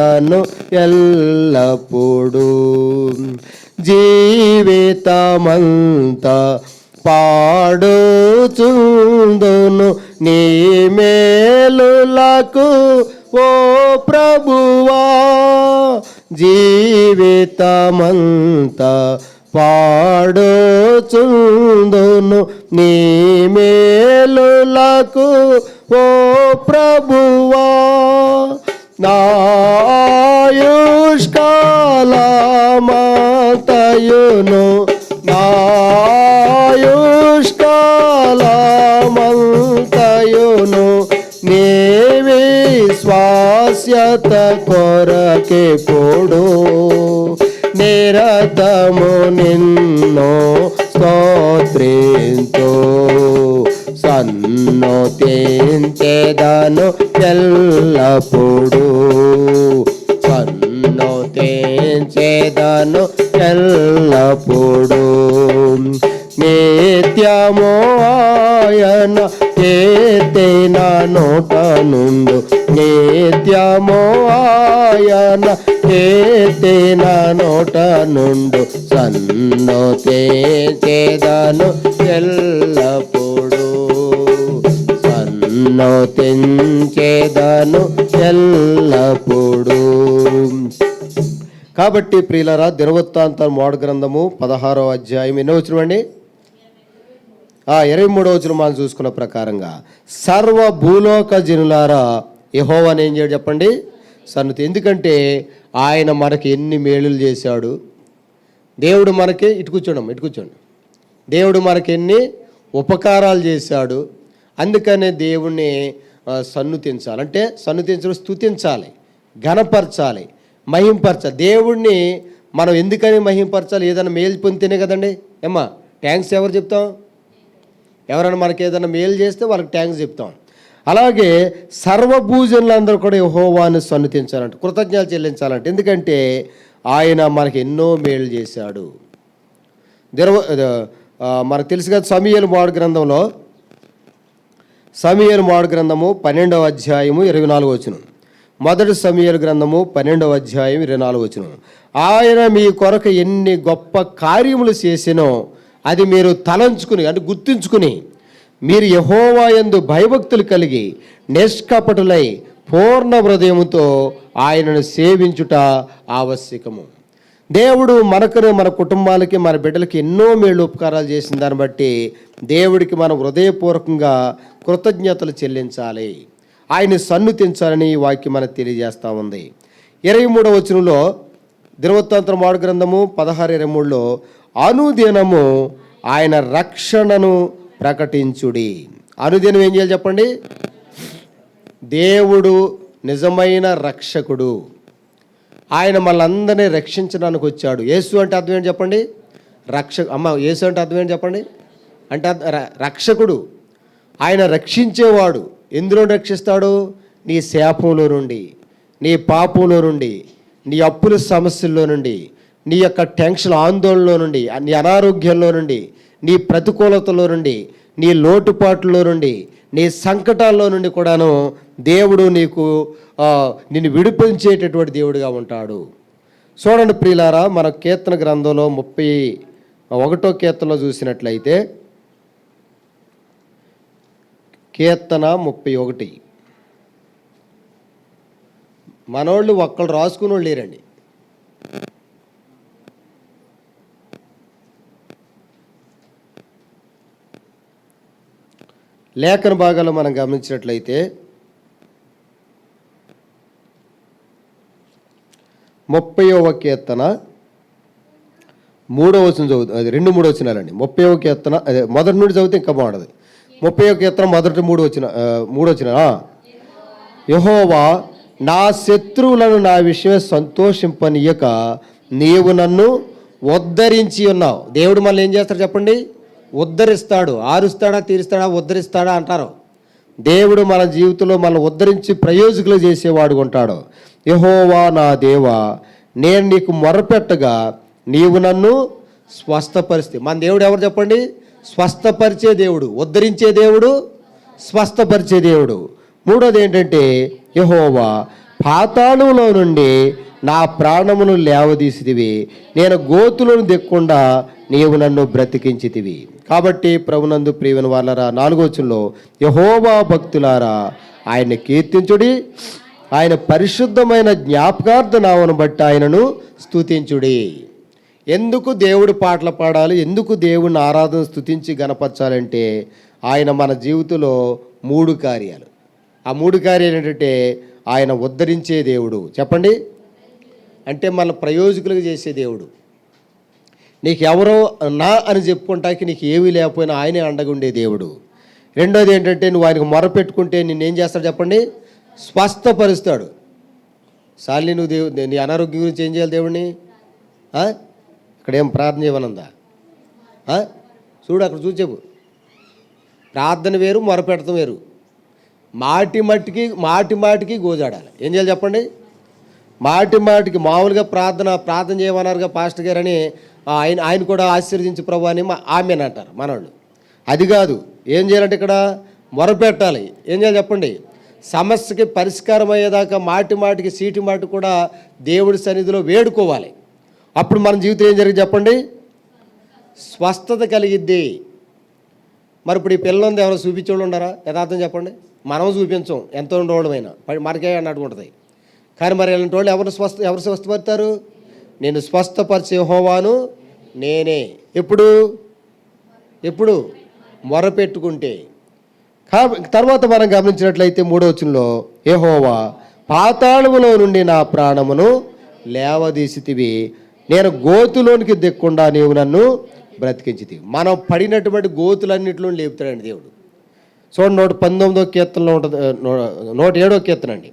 పాటను ఎల్లప్పుడూ. జీవితమంతా పాడుచుందును నీ మేలులకు ఓ ప్రభువా. జీవితమంతా పాడుచుందును నీ మేలులకు ఓ ప్రభువా. నాయుష్కాలమంతయును నాయుష్కాలమంతయును నీ విశ్వాస్యత కొరకెప్పుడు నిరతము నిన్ను స్తోత్రింతు. సన్నోతించెదను ఎల్లప్పుడూ. సన్నోతించెదను ఎల్లప్పుడూ. నిత్యము ఆయన కీర్తిన నోట నుండు. నిత్యము ఆయన కీర్తిన నోట నుండు. సన్నోతించెదను ఎల్లప్పుడూ. సన్నోతించెదను ఎల్లప్పుడూ. కాబట్టి ప్రియులారా, దినవృత్తాంతం 3వ గ్రంథము 16వ అధ్యాయం ఎన్నో వచనమండి? 23వ వచనం మనం చూసుకున్న ప్రకారంగా, సర్వ భూలోక జనులారా యెహోవాను ఏం చేయడు చెప్పండి? సన్నుతి. ఎందుకంటే ఆయన మనకి ఎన్ని మేలులు చేశాడు. దేవుడు మనకి ఇటు కూర్చోండి. దేవుడు మనకి ఎన్ని ఉపకారాలు చేశాడు. అందుకనే దేవుణ్ణి సన్నుతించాలి. అంటే సన్నుతించడం, స్తుతించాలి, ఘనపరచాలి, మహింపరచాలి. దేవుణ్ణి మనం ఎందుకని మహింపరచాలి? ఏదైనా మేలు పొందితేనే కదండి. ఏమ్మా, థ్యాంక్స్ ఎవరు చెప్తాం? ఎవరైనా మనకి ఏదైనా మేలు చేస్తే వాళ్ళకి థ్యాంక్స్ చెప్తాం. అలాగే సర్వభూజనులందరూ కూడా యెహోవాను సన్నుతించాలంట, కృతజ్ఞతలు చెల్లించాలంట. ఎందుకంటే ఆయన మనకి ఎన్నో మేలు చేశాడు. మనకు తెలుసు కదా, సమూయేలు మొదటి గ్రంథంలో, సమూయేలు మొదటి గ్రంథము 12వ అధ్యాయము 24వ వచనం. మొదటి సమూయేలు గ్రంథము 12వ అధ్యాయం 24వ వచనం. ఆయన మీ కొరకు ఎన్ని గొప్ప కార్యములు చేసినో అది మీరు తలంచుకుని, అంటే గుర్తుంచుకుని, మీరు యెహోవా యందు భయభక్తులు కలిగి నిష్కపటులై పూర్ణ హృదయముతో ఆయనను సేవించుట ఆవశ్యకము. దేవుడు మనకు, మన కుటుంబాలకి, మన బిడ్డలకి ఎన్నో మేళ్ళు ఉపకారాలు చేసిన దాన్ని బట్టి దేవుడికి మనం హృదయపూర్వకంగా కృతజ్ఞతలు చెల్లించాలి, ఆయన్ని సన్నుతించాలని ఈ వాక్యం మనకు తెలియజేస్తూ ఉంది. 23వ వచనంలో, దినవృత్తాంతం 3వ గ్రంథము 16:23లో, అనుదినము ఆయన రక్షణను ప్రకటించుడి. అనుదినం ఏం చేయాలి చెప్పండి? దేవుడు నిజమైన రక్షకుడు. ఆయన మనందరినీ రక్షించడానికి వచ్చాడు. యేసు అంటే అర్థం ఏంటి చెప్పండి? యేసు అంటే అర్థం ఏంటి చెప్పండి? అంటే రక్షకుడు. ఆయన రక్షించేవాడు. ఎందులో రక్షిస్తాడు? నీ శాపంలో నుండి, నీ పాపంలో నుండి, నీ అప్పుల సమస్యల్లో నుండి, నీ యొక్క టెన్షన్ ఆందోళనలో నుండి, నీ అనారోగ్యంలో నుండి, నీ ప్రతికూలతలో నుండి, నీ లోటుపాట్లలో నుండి, నీ సంకటాల్లో నుండి కూడాను దేవుడు నిన్ను విడిపించేటటువంటి దేవుడిగా ఉంటాడు. చూడండి ప్రియులారా, మన కీర్తన గ్రంథంలో 31వ కీర్తనలో చూసినట్లయితే, కీర్తన 31. మనోళ్ళు ఒక్కళ్ళు రాసుకుని వాళ్ళు లేరండి. లేఖన భాగాలు మనం గమనించినట్లయితే 30వ కీర్తన 3వ వచనం చదువుతుంది. అది 2-3 వచనాలండి. 30వ కీర్తన, అదే మొదటి నుండి చదివితే ఇంకా బాగుండదు. 30వ కీర్తన మొదటి 3 వచనం. యెహోవా, నా శత్రువులను నా విషయమే సంతోషింపనీయక నీవు నన్ను ఉద్ధరించి ఉన్నావు. దేవుడు మళ్ళీ ఏం చేస్తాడు చెప్పండి? ఉద్ధరిస్తాడు. ఆరుస్తాడా, తీరుస్తాడా, ఉద్ధరిస్తాడా అంటారు. దేవుడు మన జీవితంలో మనల్ని ఉద్ధరించి ప్రయోజకులు చేసేవాడు ఉంటాడు. యెహోవా నా దేవా, నేను నీకు మొరపెట్టగా నీవు నన్ను స్వస్థపరిస్తే. మన దేవుడు ఎవరు చెప్పండి? స్వస్థపరిచే దేవుడు, ఉద్ధరించే దేవుడు, స్వస్థపరిచే దేవుడు. మూడోది ఏంటంటే, యెహోవా పాతాళంలో నుండి నా ప్రాణమును లేవదీసితివి, నేను గోతులను దిక్కుండా నీవు నన్ను బ్రతికించితివి. కాబట్టి ప్రభునందు ప్రియమైన వాళ్ళరా 4వ వచనంలో యెహోవా భక్తులారా ఆయన్ని కీర్తించుడి, ఆయన పరిశుద్ధమైన జ్ఞాపకార్థ నామమును బట్టి ఆయనను స్తుతించుడి. ఎందుకు దేవుడి పాటలు పాడాలి, ఎందుకు దేవుడిని ఆరాధన స్తుతించి గణపరచాలంటే ఆయన మన జీవితంలో 3 కార్యాలు. ఆ 3 కార్యాలు ఏంటంటే ఆయన ఉద్ధరించే దేవుడు, చెప్పండి, అంటే మన ప్రయోజకులుగా చేసే దేవుడు. నీకు ఎవరో నా అని చెప్పుకుంటానికి నీకు ఏమీ లేకపోయినా ఆయనే అండగుండే దేవుడు. రెండోది ఏంటంటే నువ్వు ఆయనకు మొరపెట్టుకుంటే నిన్నేం చేస్తాడు చెప్పండి, స్వస్థపరుస్తాడు. సాలి నువ్వు నీ అనారోగ్యం గురించి ఏం చేయాలి దేవుడిని? ఇక్కడేం ప్రార్థన చేయమనుందా? చూడు అక్కడ చూసి చెప్పు. ప్రార్థన వేరు, మొరపెడతాం వేరు. మాటి మాటికి గోజాడాలి. ఏం చేయాలి చెప్పండి? మాటికి మామూలుగా ప్రార్థన చేయమన్నారుగా పాస్టర్ గారు అని ఆయన కూడా ఆశీర్వదించి ప్రభు అని ఆమెను అంటారు మనవాళ్ళు. అది కాదు. ఏం చేయాలంటే ఇక్కడ మొరపెట్టాలి. ఏం చేయాలి చెప్పండి? సమస్యకి పరిష్కారం అయ్యేదాకా మాటికి సీటి మాటి కూడా దేవుడి సన్నిధిలో వేడుకోవాలి. అప్పుడు మన జీవితం ఏం జరిగింది చెప్పండి? స్వస్థత కలిగిద్ది. మరి ఇప్పుడు ఈ పిల్లలు ఉంది, ఎవరో చూపించేవాళ్ళు ఉన్నారా? యథార్థం చెప్పండి. మనం చూపించం, ఎంతో ఉండవడమైనా మనకే అన్నట్టు ఉంటుంది. కానీ మరి ఇలాంటి వాళ్ళు ఎవరు స్వస్థపడతారు? నేను స్వస్థపరిచే యెహోవాను నేనే. ఎప్పుడు మొరపెట్టుకుంటే. తర్వాత మనం గమనించినట్లయితే 3వ వచనంలో యెహోవా పాతాళములో నుండి నా ప్రాణమును లేవదీసితివి, నేను గోతులోనికి దిక్కుండా నీవు నన్ను బ్రతికించితివి. మనం పడినటువంటి గోతులన్నింటిలో లేపుతాడండి దేవుడు. చూడండి 119వ కీర్తనలో ఉంటుంది, 107వ కీర్తన అండి,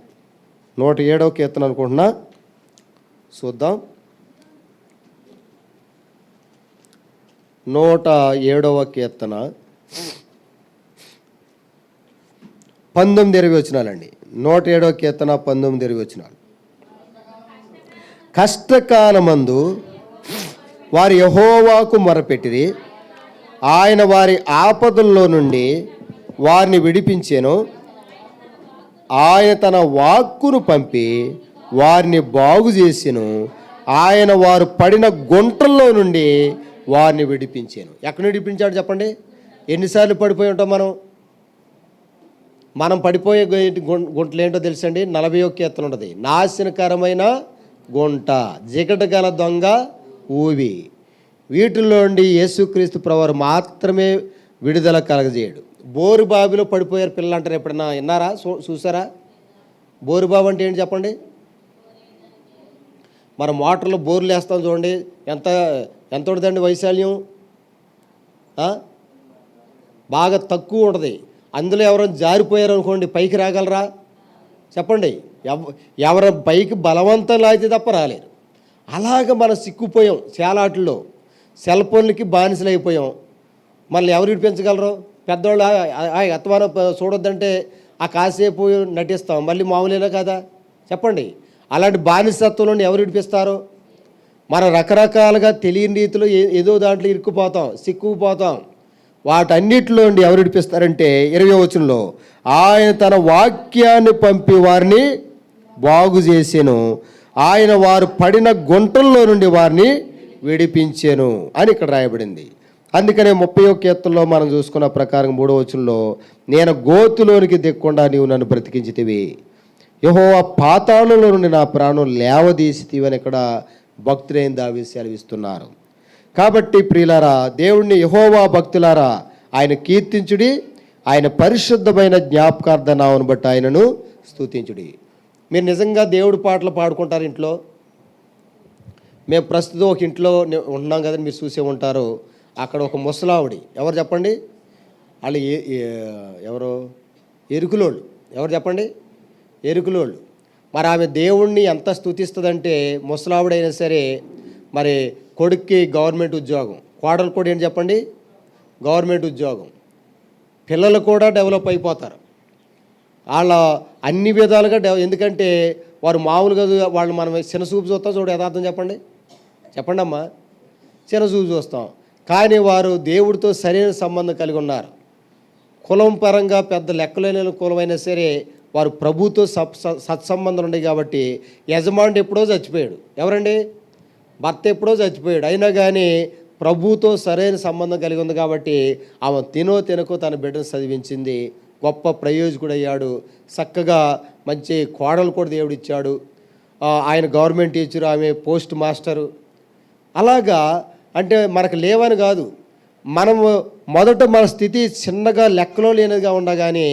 107వ కీర్తన అనుకుంటున్నా, చూద్దాం. 107వ కీర్తన 19-20 వచనాలండి. 107వ కీర్తన 19-20 వచనాలు. కష్టకాలమందు వారి యెహోవాకు మొరపెట్టిరి, ఆయన వారి ఆపదల్లో నుండి వారిని విడిపించెను. ఆయన తన వాక్కును పంపి వారిని బాగు చేసెను. ఆయన వారు పడిన గుంటల్లో నుండి వారిని విడిపించాను. ఎక్కడ విడిపించాడు చెప్పండి? ఎన్నిసార్లు పడిపోయి ఉంటాం మనం పడిపోయే గుంటలు ఏంటో తెలుసండి? 40వ కీర్తన ఉంటుంది. నాశనకరమైన గుంట, జిగట గల దొంగ ఊవి, వీటిల్లో నుండి యేసుక్రీస్తు ప్రభువారు మాత్రమే విడుదల కలగజేయడు. బోరుబావిలో పడిపోయారు పిల్లలు అంటారు, ఎప్పుడన్నా విన్నారా? చూసారా? బోరుబావి అంటే ఏంటి చెప్పండి? మన మోటార్లో బోర్లు వేస్తాం చూడండి, ఎంత ఉంటుందండి వైశాల్యం? బాగా తక్కువ ఉంటుంది. అందులో ఎవరైనా జారిపోయారు అనుకోండి, పైకి రాగలరా చెప్పండి? ఎవరు పైకి బలవంతం లాగితే తప్ప రాలేరు. అలాగ మనం సిక్కుపోయాం చాలా వాటిల్లో. సెల్ ఫోన్లకి బానిసలు అయిపోయాం. మళ్ళీ ఎవరు విడిపించగలరు? పెద్దవాళ్ళు అత్తమానం చూడొద్దంటే ఆ కాసేపు నటిస్తాం, మళ్ళీ మామూలేనా కదా చెప్పండి? అలాంటి బానిసత్వం నుండి ఎవరు విడిపిస్తారు? మనం రకరకాలుగా తెలియని రీతిలో ఏదో దాంట్లో ఇరుక్కుపోతాం, సిక్కుపోతాం. వాటన్నిటిలో నుండి ఎవరు విడిపిస్తారంటే 20వ వచనంలో ఆయన తన వాక్యాన్ని పంపి వారిని బాగు చేసెను, ఆయన వారు పడిన గుంటల్లో నుండి వారిని విడిపించెను అని ఇక్కడ రాయబడింది. అందుకనే 30వ కీర్తనలో మనం చూసుకున్న ప్రకారం 3వ వచనంలో నేను గోతులోనికి దిక్కుండా నీవు నన్ను బ్రతికించితివి, యెహోవా పాతాళంలో నుండి నా ప్రాణం లేవదీసితివి అని ఇక్కడ భక్తులైన దావీదు సెలవిస్తున్నారు. కాబట్టి ప్రియులారా, దేవుణ్ణి యెహోవా భక్తులారా ఆయన కీర్తించుడి, ఆయన పరిశుద్ధమైన జ్ఞాపకార్థ నామమును బట్టి ఆయనను స్తుతించుడి. మీరు నిజంగా దేవుడి పాటలు పాడుకుంటారు ఇంట్లో? మేము ప్రస్తుతం ఒక ఇంట్లో ఉంటున్నాం కదండి, మీరు చూసే ఉంటారు. అక్కడ ఒక ముసలావిడి, ఎవరు చెప్పండి? వాళ్ళు ఎవరు? ఎరుకులోళ్ళు. ఎవరు చెప్పండి? ఎరుకులోళ్ళు. మరి ఆమె దేవుణ్ణి ఎంత స్తుతిస్తుందంటే, ముసలావిడైనా సరే మరి కొడుక్కి గవర్నమెంట్ ఉద్యోగం, కోడలు కూడా ఏంటి చెప్పండి? గవర్నమెంట్ ఉద్యోగం. పిల్లలు కూడా డెవలప్ అయిపోతారు వాళ్ళ అన్ని విధాలుగా ఎందుకంటే వారు మామూలుగా వాళ్ళు మనం చిన్నచూపు చూస్తాం చూడు, యథార్థం చెప్పండి అమ్మా, చిన్నచూపు చూస్తాం. కానీ వారు దేవుడితో సరైన సంబంధం కలిగి ఉన్నారు. కులం పరంగా పెద్ద లెక్కలేని కులమైనా సరే వారు ప్రభుతో సత్సంబంధం ఉన్నాయి కాబట్టి యజమానుడు ఎప్పుడో చచ్చిపోయాడు. ఎవరండి? భర్త ఎప్పుడో చచ్చిపోయాడు. అయినా కానీ ప్రభుతో సరైన సంబంధం కలిగి ఉంది కాబట్టి ఆమె తినకో తన బిడ్డను చదివించింది. గొప్ప ప్రయోజకుడు అయ్యాడు. చక్కగా మంచి కోడలు కూడా దేవుడు ఇచ్చాడు. ఆయన గవర్నమెంట్ టీచరు, ఆమె పోస్ట్ మాస్టరు. అలాగా అంటే మనకు లేవని కాదు, మనము మొదట మన స్థితి చిన్నగా లెక్కలో లేనిదిగా ఉండగానే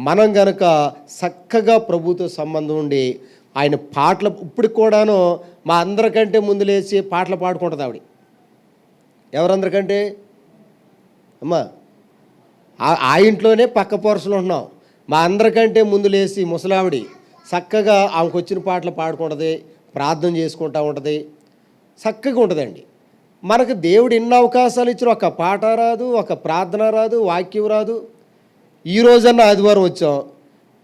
మనం గనక చక్కగా ప్రభుతో సంబంధం ఉండి ఆయన పాటలు ఇప్పుడు కూడాను మా అందరికంటే ముందు లేచి పాటలు పాడుకుంటుంది ఆవిడ. ఎవరందరికంటే అమ్మా ఆ ఇంట్లోనే పక్క పోర్షన్లో ఉంటున్నాం. మా అందరికంటే ముందు లేచి ముసలావిడి చక్కగా ఆమెకు వచ్చిన పాటలు పాడుకుంటుంది, ప్రార్థన చేసుకుంటూ ఉంటుంది, చక్కగా ఉంటుందండి. మనకు దేవుడు ఎన్ని అవకాశాలు ఇచ్చిన ఒక పాట రాదు, ఒక ప్రార్థన రాదు, వాక్యం రాదు. ఈ రోజన్నా ఆదివారం వచ్చాం,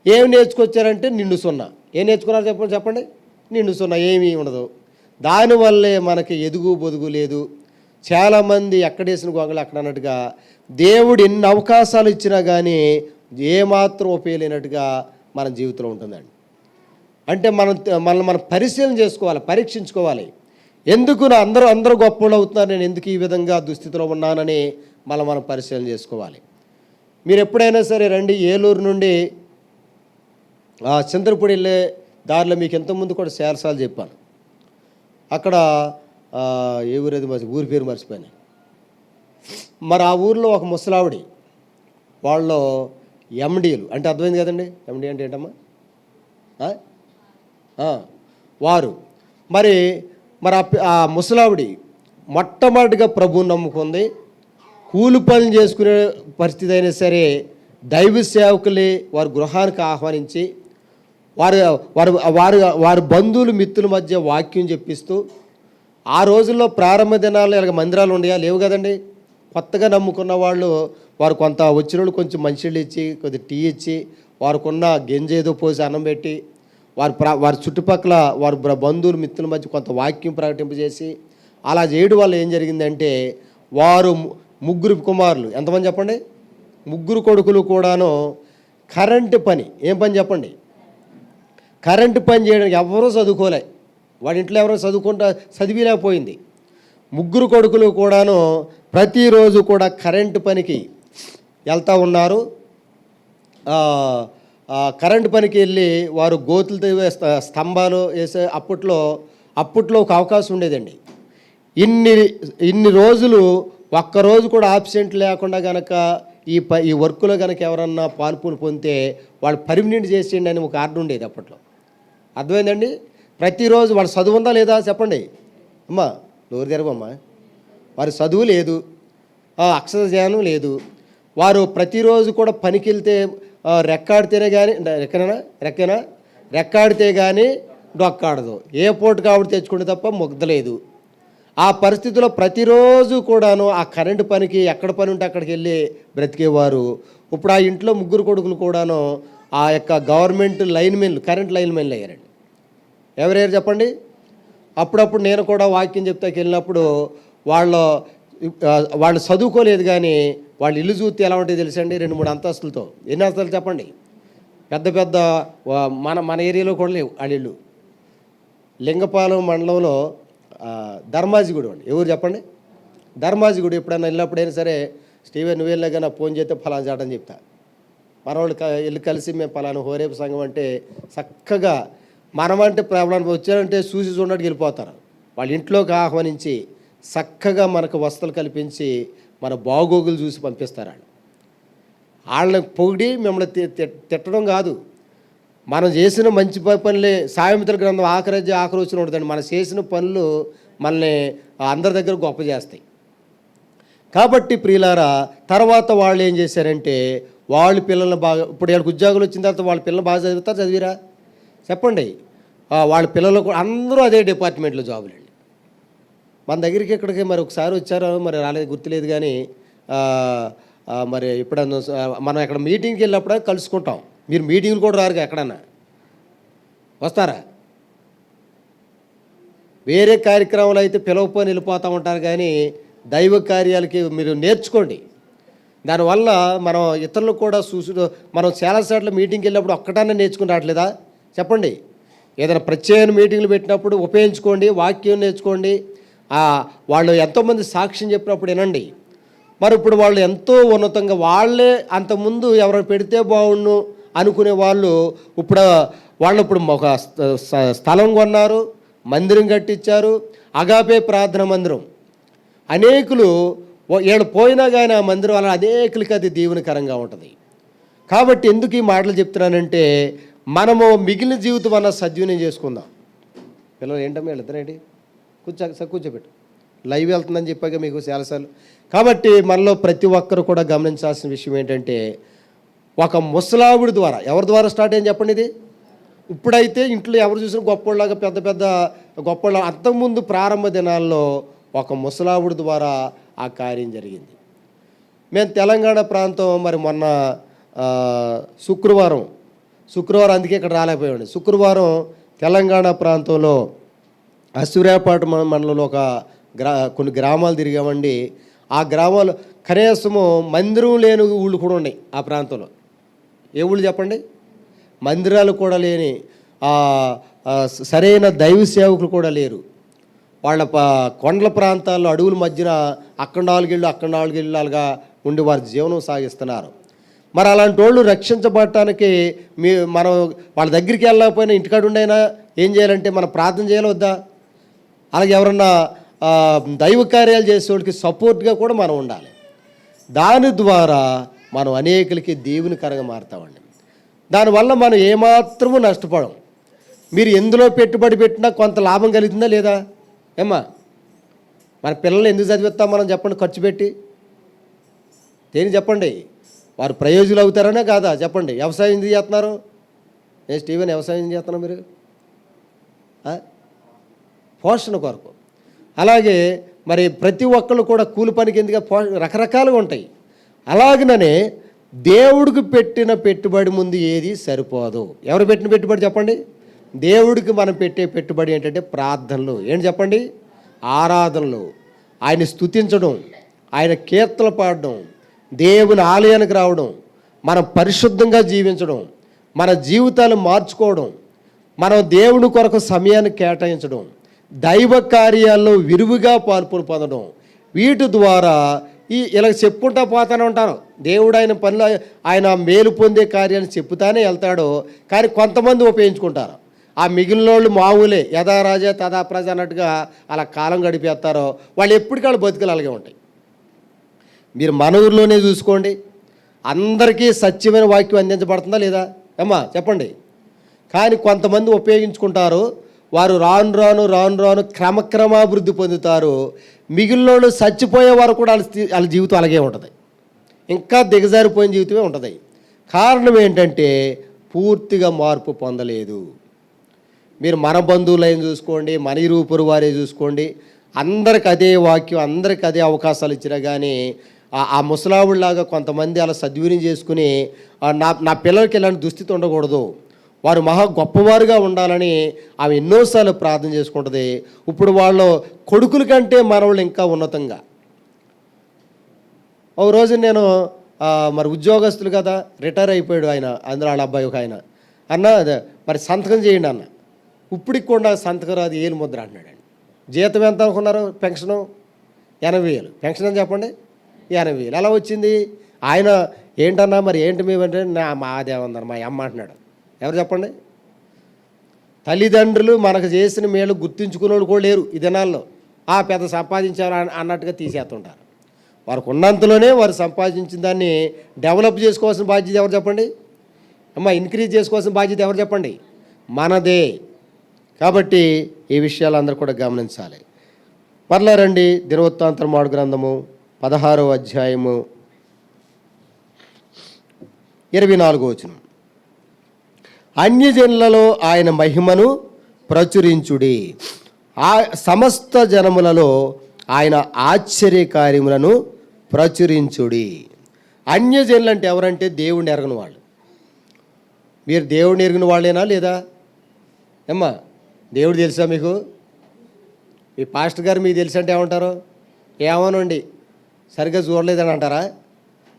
ఏం నేర్చుకొచ్చారంటే నిండు సున్నా. ఏం నేర్చుకున్నారు చెప్పండి? నిండు సున్నా, ఏమీ ఉండదు. దానివల్లే మనకి ఎదుగు బొదుగు లేదు. చాలామంది ఎక్కడేసిన గొంగలు అక్కడ అన్నట్టుగా దేవుడు ఎన్ని అవకాశాలు ఇచ్చినా కానీ ఏమాత్రం ఉపయోగలేనట్టుగా మన జీవితంలో ఉంటుందండి. అంటే మనం పరిశీలన చేసుకోవాలి, పరీక్షించుకోవాలి. ఎందుకు అందరూ గొప్పలు అవుతున్నారు, నేను ఎందుకు ఈ విధంగా దుస్థితిలో ఉన్నానని మనం పరిశీలన చేసుకోవాలి. మీరు ఎప్పుడైనా సరే రండి, ఏలూరు నుండి చంద్రపూడి వెళ్ళే దారిలో మీకు ఇంతకుముందు కూడా చాలాసార్లు చెప్పాను. అక్కడ ఏ ఊరేది ఊరి పేరు మర్చిపోయాను. మరి ఆ ఊరిలో ఒక ముసలావిడి, వాళ్ళు ఎండీలు అంటే అర్థమైంది కదండి. ఎండీ అంటే ఏంటమ్మా? వారు మరి ఆ ముసలావిడి మొట్టమొదటిగా ప్రభువుని నమ్ముకుంది. కూలి పనులు చేసుకునే పరిస్థితి అయినా సరే దైవ సేవకులే వారి గృహానికి ఆహ్వానించి వారి బంధువులు మిత్రుల మధ్య వాక్యం చెప్పిస్తూ, ఆ రోజుల్లో ప్రారంభ దినాల్లో ఇలాగ మందిరాలు ఉండయా? లేవు కదండి. కొత్తగా నమ్ముకున్న వాళ్ళు వారు కొంత వచ్చిన వాళ్ళు కొంచెం మంచిళ్ళు ఇచ్చి, కొద్దిగా టీ ఇచ్చి, వారికున్న గెంజేదో పోసి అన్నం పెట్టి వారి చుట్టుపక్కల వారి బంధువులు మిత్రుల మధ్య కొంత వాక్యం ప్రకటింపజేసి అలా చేయడం వల్ల ఏం జరిగిందంటే వారు ముగ్గురు కుమారులు, ఎంతమంది చెప్పండి? ముగ్గురు కొడుకులు కూడాను కరెంటు పని, ఏం పని చెప్పండి? కరెంటు పని చేయడానికి ఎవరూ చదువుకోలే. వాడి ఇంట్లో ఎవరో చదివిలేకపోయింది. ముగ్గురు కొడుకులు కూడాను ప్రతిరోజు కూడా కరెంటు పనికి వెళ్తూ ఉన్నారు. కరెంటు పనికి వెళ్ళి వారు గోతులతో స్తంభాలు వేసే అప్పట్లో ఒక అవకాశం ఉండేదండి. ఇన్ని రోజులు ఒక్కరోజు కూడా ఆబ్సెంట్ లేకుండా కనుక ఈ వర్క్లో కనుక ఎవరన్నా పాల్పొని పొందితే వాళ్ళు పర్మినెంట్ చేసేయండి అని ఒక ఆర్డర్ ఉండేది అప్పట్లో. అర్థమైందండి? ప్రతిరోజు వాళ్ళ చదువు ఉందా లేదా చెప్పండి అమ్మా, నోరు తెరవమ్మా. వారి చదువు లేదు, అక్షర జ్ఞానం లేదు. వారు ప్రతిరోజు కూడా పనికి వెళ్తే రెక్కాడితేనే కానీ రెక్కాడితే కానీ డొక్కాడదు. ఏ పూట కాబట్టి తెచ్చుకుంటే తప్ప ముగ్ధలేదు. ఆ పరిస్థితిలో ప్రతిరోజు కూడాను ఆ కరెంటు పనికి ఎక్కడ పని ఉంటే అక్కడికి వెళ్ళి బ్రతికేవారు. ఇప్పుడు ఆ ఇంట్లో ముగ్గురు కొడుకులు కూడాను ఆ యొక్క గవర్నమెంట్ లైన్మెన్లు, కరెంట్ లైన్మెన్లు అయ్యారండి. ఎవరయ్యారు చెప్పండి? అప్పుడప్పుడు నేను కూడా వాక్యం చెప్తాకి వెళ్ళినప్పుడు వాళ్ళు చదువుకోలేదు కానీ వాళ్ళు ఇల్లు చూస్తే ఎలా ఉంటుంది తెలుసండి? 2-3 అంతస్తులతో. ఎన్ని అంతస్తులు చెప్పండి? పెద్ద మన ఏరియాలో కూడా లేవు వాళ్ళ ఇల్లు. లింగపాలెం మండలంలో ధర్మాజిగూడి అండి. ఎవరు చెప్పండి? ధర్మాజిగూడి. ఎప్పుడైనా వెళ్ళినప్పుడైనా సరే స్టీవెన్ నువ్వు వెళ్ళినా కానీ ఫోన్ చేస్తే ఫలానా చాటని చెప్తా. మనవాళ్ళు వెళ్ళి కలిసి మేము ఫలానా హోరేపు సంఘం అంటే చక్కగా మనమంటే ప్రాబ్లం వచ్చారంటే చూసి చూడడానికి వెళ్ళిపోతారు. వాళ్ళ ఇంట్లోకి ఆహ్వానించి చక్కగా మనకు వసతులు కల్పించి మన బాగోగులు చూసి పంపిస్తారు. వాళ్ళని పొగిడి మిమ్మల్ని తిట్టడం కాదు, మనం చేసిన మంచి పనులే. సామెతల గ్రంథం ఆఖరి వచ్చిన ఉంటుందండి. మనం చేసిన పనులు మనల్ని అందరి దగ్గర గొప్ప చేస్తాయి. కాబట్టి ప్రియులారా, తర్వాత వాళ్ళు ఏం చేశారంటే వాళ్ళ పిల్లల్ని బాగా, ఇప్పుడు వీళ్ళకి ఉద్యోగాలు వచ్చిన తర్వాత వాళ్ళ పిల్లలు బాగా చదివిరా చెప్పండి? వాళ్ళ పిల్లలు కూడా అందరూ అదే డిపార్ట్మెంట్లో జాబులండి. మన దగ్గరికి ఇక్కడికి మరి ఒకసారి వచ్చారో మరి రాలేదు గుర్తులేదు కానీ మరి ఎప్పుడన్నా మనం ఎక్కడ మీటింగ్కి వెళ్ళినప్పుడు కలుసుకుంటాం. మీరు మీటింగ్లు కూడా రారుగా, ఎక్కడన్నా వస్తారా? వేరే కార్యక్రమాలు అయితే పిలవపోని వెళ్ళిపోతూ ఉంటారు కానీ దైవ కార్యాలకి మీరు నేర్చుకోండి. దానివల్ల మనం ఇతరులు కూడా మనం చాలాసార్లు మీటింగ్కి వెళ్ళినప్పుడు ఒక్కటానే నేర్చుకుని రావట్లేదా చెప్పండి. ఏదైనా ప్రత్యేక మీటింగ్లు పెట్టినప్పుడు ఉపయోగించుకోండి, వాక్యం నేర్చుకోండి. వాళ్ళు ఎంతోమంది సాక్ష్యం చెప్పినప్పుడు వినండి. మరి ఇప్పుడు వాళ్ళు ఎంతో ఉన్నతంగా వాళ్ళే అంతకుముందు ఎవరు పెడితే బాగుండు అనుకునే వాళ్ళు ఇప్పుడు ఒక స్థలం కొన్నారు, మందిరం కట్టించారు, అగాపే ప్రార్థన మందిరం. అనేకులు వీళ్ళు పోయినా కానీ ఆ మందిరం వల్ల అనేకులకి అది దీవెనకరంగా ఉంటుంది. కాబట్టి ఎందుకు ఈ మాటలు చెప్తున్నానంటే మనము మిగిలిన జీవితం అన్న సద్వినియోగం చేసుకుందాం. పిల్లలు ఏంటమ్మా వీళ్ళిద్దరేంటి కూర్చోబెట్టు, లైవ్ వెళ్తుందని చెప్పాక మీకు చాలాసార్లు. కాబట్టి మనలో ప్రతి ఒక్కరు కూడా గమనించాల్సిన విషయం ఏంటంటే ఒక ముసలావిడి ద్వారా, ఎవరి ద్వారా స్టార్ట్ అయింది చెప్పండి ఇది. ఇప్పుడైతే ఇంట్లో ఎవరు చూసినా గొప్పలాగా పెద్ద పెద్ద గొప్ప, అంతకుముందు ప్రారంభ దినాల్లో ఒక ముసలావిడి ద్వారా ఆ కార్యం జరిగింది. మేము తెలంగాణ ప్రాంతం మరి మొన్న శుక్రవారం అందుకే ఇక్కడ రాలేకపోయాడు. శుక్రవారం తెలంగాణ ప్రాంతంలో అసూర్యాపాటు మండలంలో కొన్ని గ్రామాలు తిరిగామండి. ఆ గ్రామాలు కనీసము మందిరం లేని ఊళ్ళు కూడా ఉన్నాయి ఆ ప్రాంతంలో. ఏ ఊళ్ళు చెప్పండి? మందిరాలు కూడా లేని, సరైన దైవ సేవకులు కూడా లేరు. వాళ్ళ కొండల ప్రాంతాల్లో అడవుల మధ్యన అక్కడ 4 ఇళ్ళు అలాగా ఉండి వారి జీవనం సాగిస్తున్నారు. మరి అలాంటి వాళ్ళు రక్షించబడటానికి మనం వాళ్ళ దగ్గరికి వెళ్ళకపోయినా ఇంటికాడ ఉండైనా ఏం చేయాలంటే మనం ప్రార్థన చేయాలి వద్దా? అలాగే ఎవరన్నా దైవ కార్యాలు చేసేవాళ్ళకి సపోర్ట్గా కూడా మనం ఉండాలి. దాని ద్వారా మనం అనేకులకి దేవునికరంగా మారుతామండి. దానివల్ల మనం ఏమాత్రము నష్టపోవడం. మీరు ఎందులో పెట్టుబడి పెట్టినా కొంత లాభం కలుగుతుందా లేదా? ఏమ్మా, మన పిల్లల్ని ఎందుకు చదివిస్తాం మనం చెప్పండి? ఖర్చు పెట్టి దేని చెప్పండి? వారు ప్రయోజకులు అవుతారనే కాదా చెప్పండి? వ్యవసాయం ఎందుకు చేస్తున్నారు? స్టీవెన్ వ్యవసాయం ఎందుకు చేస్తున్నారు మీరు? పోషణ కొరకు. అలాగే మరి ప్రతి ఒక్కళ్ళు కూడా కూలి పనికి ఎందుకు రకరకాలుగా ఉంటాయి. అలాగనే దేవుడికి పెట్టిన పెట్టుబడి ముందు ఏది సరిపోదు. ఎవరు పెట్టిన పెట్టుబడి చెప్పండి? దేవుడికి మనం పెట్టే పెట్టుబడి ఏంటంటే ప్రార్థనలు. ఏంటి చెప్పండి? ఆరాధనలు, ఆయన స్తుతించడం, ఆయన కీర్తనలు పాడడం, దేవుని ఆలయానికి రావడం, మనం పరిశుద్ధంగా జీవించడం, మన జీవితాలు మార్చుకోవడం, మనం దేవుని కొరకు సమయాన్ని కేటాయించడం, దైవ కార్యాల్లో విరివిగా పాల్పొలు పొందడం. వీటి ద్వారా ఇలా చెప్పుకుంటా పోతానే ఉంటారు. దేవుడు ఆయన పనులు, ఆయన మేలు పొందే కార్యాన్ని చెప్పుతానే వెళ్తాడు. కానీ కొంతమంది ఉపయోగించుకుంటారు. ఆ మిగిలిన వాళ్ళు మామూలే, యథా రాజా తథా ప్రజ అన్నట్టుగా అలా కాలం గడిపేస్తారో వాళ్ళు ఎప్పటికాళ్ళు బతుకులు అలాగే ఉంటాయి. మీరు మన ఊరిలోనే చూసుకోండి, అందరికీ సత్యమైన వాక్యం అందించబడుతుందా లేదా? అమ్మా చెప్పండి. కానీ కొంతమంది ఉపయోగించుకుంటారు. వారు రాను క్రమక్రమాభివృద్ధి పొందుతారు. మిగిలినోళ్ళు చచ్చిపోయే వారు కూడా వాళ్ళ జీవితం అలాగే ఉంటుంది. ఇంకా దిగజారిపోయిన జీవితమే ఉంటుంది. కారణం ఏంటంటే పూర్తిగా మార్పు పొందలేదు. మీరు మన బంధువులైన చూసుకోండి, మన ఇరువురు వారే చూసుకోండి, అందరికి అదే వాక్యం, అందరికి అదే అవకాశాలు ఇచ్చినా కానీ ఆ ముసలావుడిలాగా కొంతమంది అలా సద్వినియోగం చేసుకుని నా పిల్లలకి ఇలాంటి దుస్థితి ఉండకూడదు, వారు మహా గొప్పవారుగా ఉండాలని ఆమె ఎన్నోసార్లు ప్రార్థన చేసుకుంటుంది. ఇప్పుడు వాళ్ళు కొడుకుల కంటే మనవాళ్ళు ఇంకా ఉన్నతంగా. ఒక రోజు నేను మరి ఉద్యోగస్తులు కదా, రిటైర్ అయిపోయాడు ఆయన, అందులో వాళ్ళ అబ్బాయి ఒక ఆయన. అన్న మరి సంతకం చేయండి అన్న. ఇప్పటికి కూడా సంతకం రాదు, ఏలు ముద్ర అంటున్నాడండి. జీతం ఎంత అనుకున్నారు? పెన్షను 80,000. పెన్షన్ అని చెప్పండి, 80,000 ఎలా వచ్చింది? ఆయన ఏంటన్నా మరి ఏంటి మేమంటే మాదేమన్నారు మా అమ్మ అంటున్నాడు. ఎవరు చెప్పండి? తల్లిదండ్రులు మనకు చేసిన మేలు గుర్తించుకునే వాళ్ళు కూడా లేరు ఈ దినాల్లో. పెద్ద సంపాదించారు అన్నట్టుగా తీసేస్తుంటారు. వారికి ఉన్నంతలోనే వారు సంపాదించిన దాన్ని డెవలప్ చేసుకోవాల్సిన బాధ్యత ఎవరు చెప్పండి? ఇంక్రీజ్ చేసుకోవాల్సిన బాధ్యత ఎవరు చెప్పండి? మనదే. కాబట్టి ఈ విషయాలు అందరూ కూడా గమనించాలి. మరలా రండి, దినవృత్తాంతముల గ్రంథము 16వ అధ్యాయము 24వ వచనం. అన్యజనులలో ఆయన మహిమను ప్రచురించుడి, ఆ సమస్త జనములలో ఆయన ఆశ్చర్యకార్యములను ప్రచురించుడి. అన్యజనులు అంటే ఎవరంటే దేవుడిని ఎరగని వాళ్ళు. మీరు దేవుడిని ఎరిగిన వాళ్ళేనా లేదా? ఏమ్మా, దేవుడు తెలుసా మీకు? మీ పాస్టర్ గారు మీకు తెలుసు అంటే ఏమంటారు? ఏమోనండి, సరిగ్గా చూడలేదని అంటారా?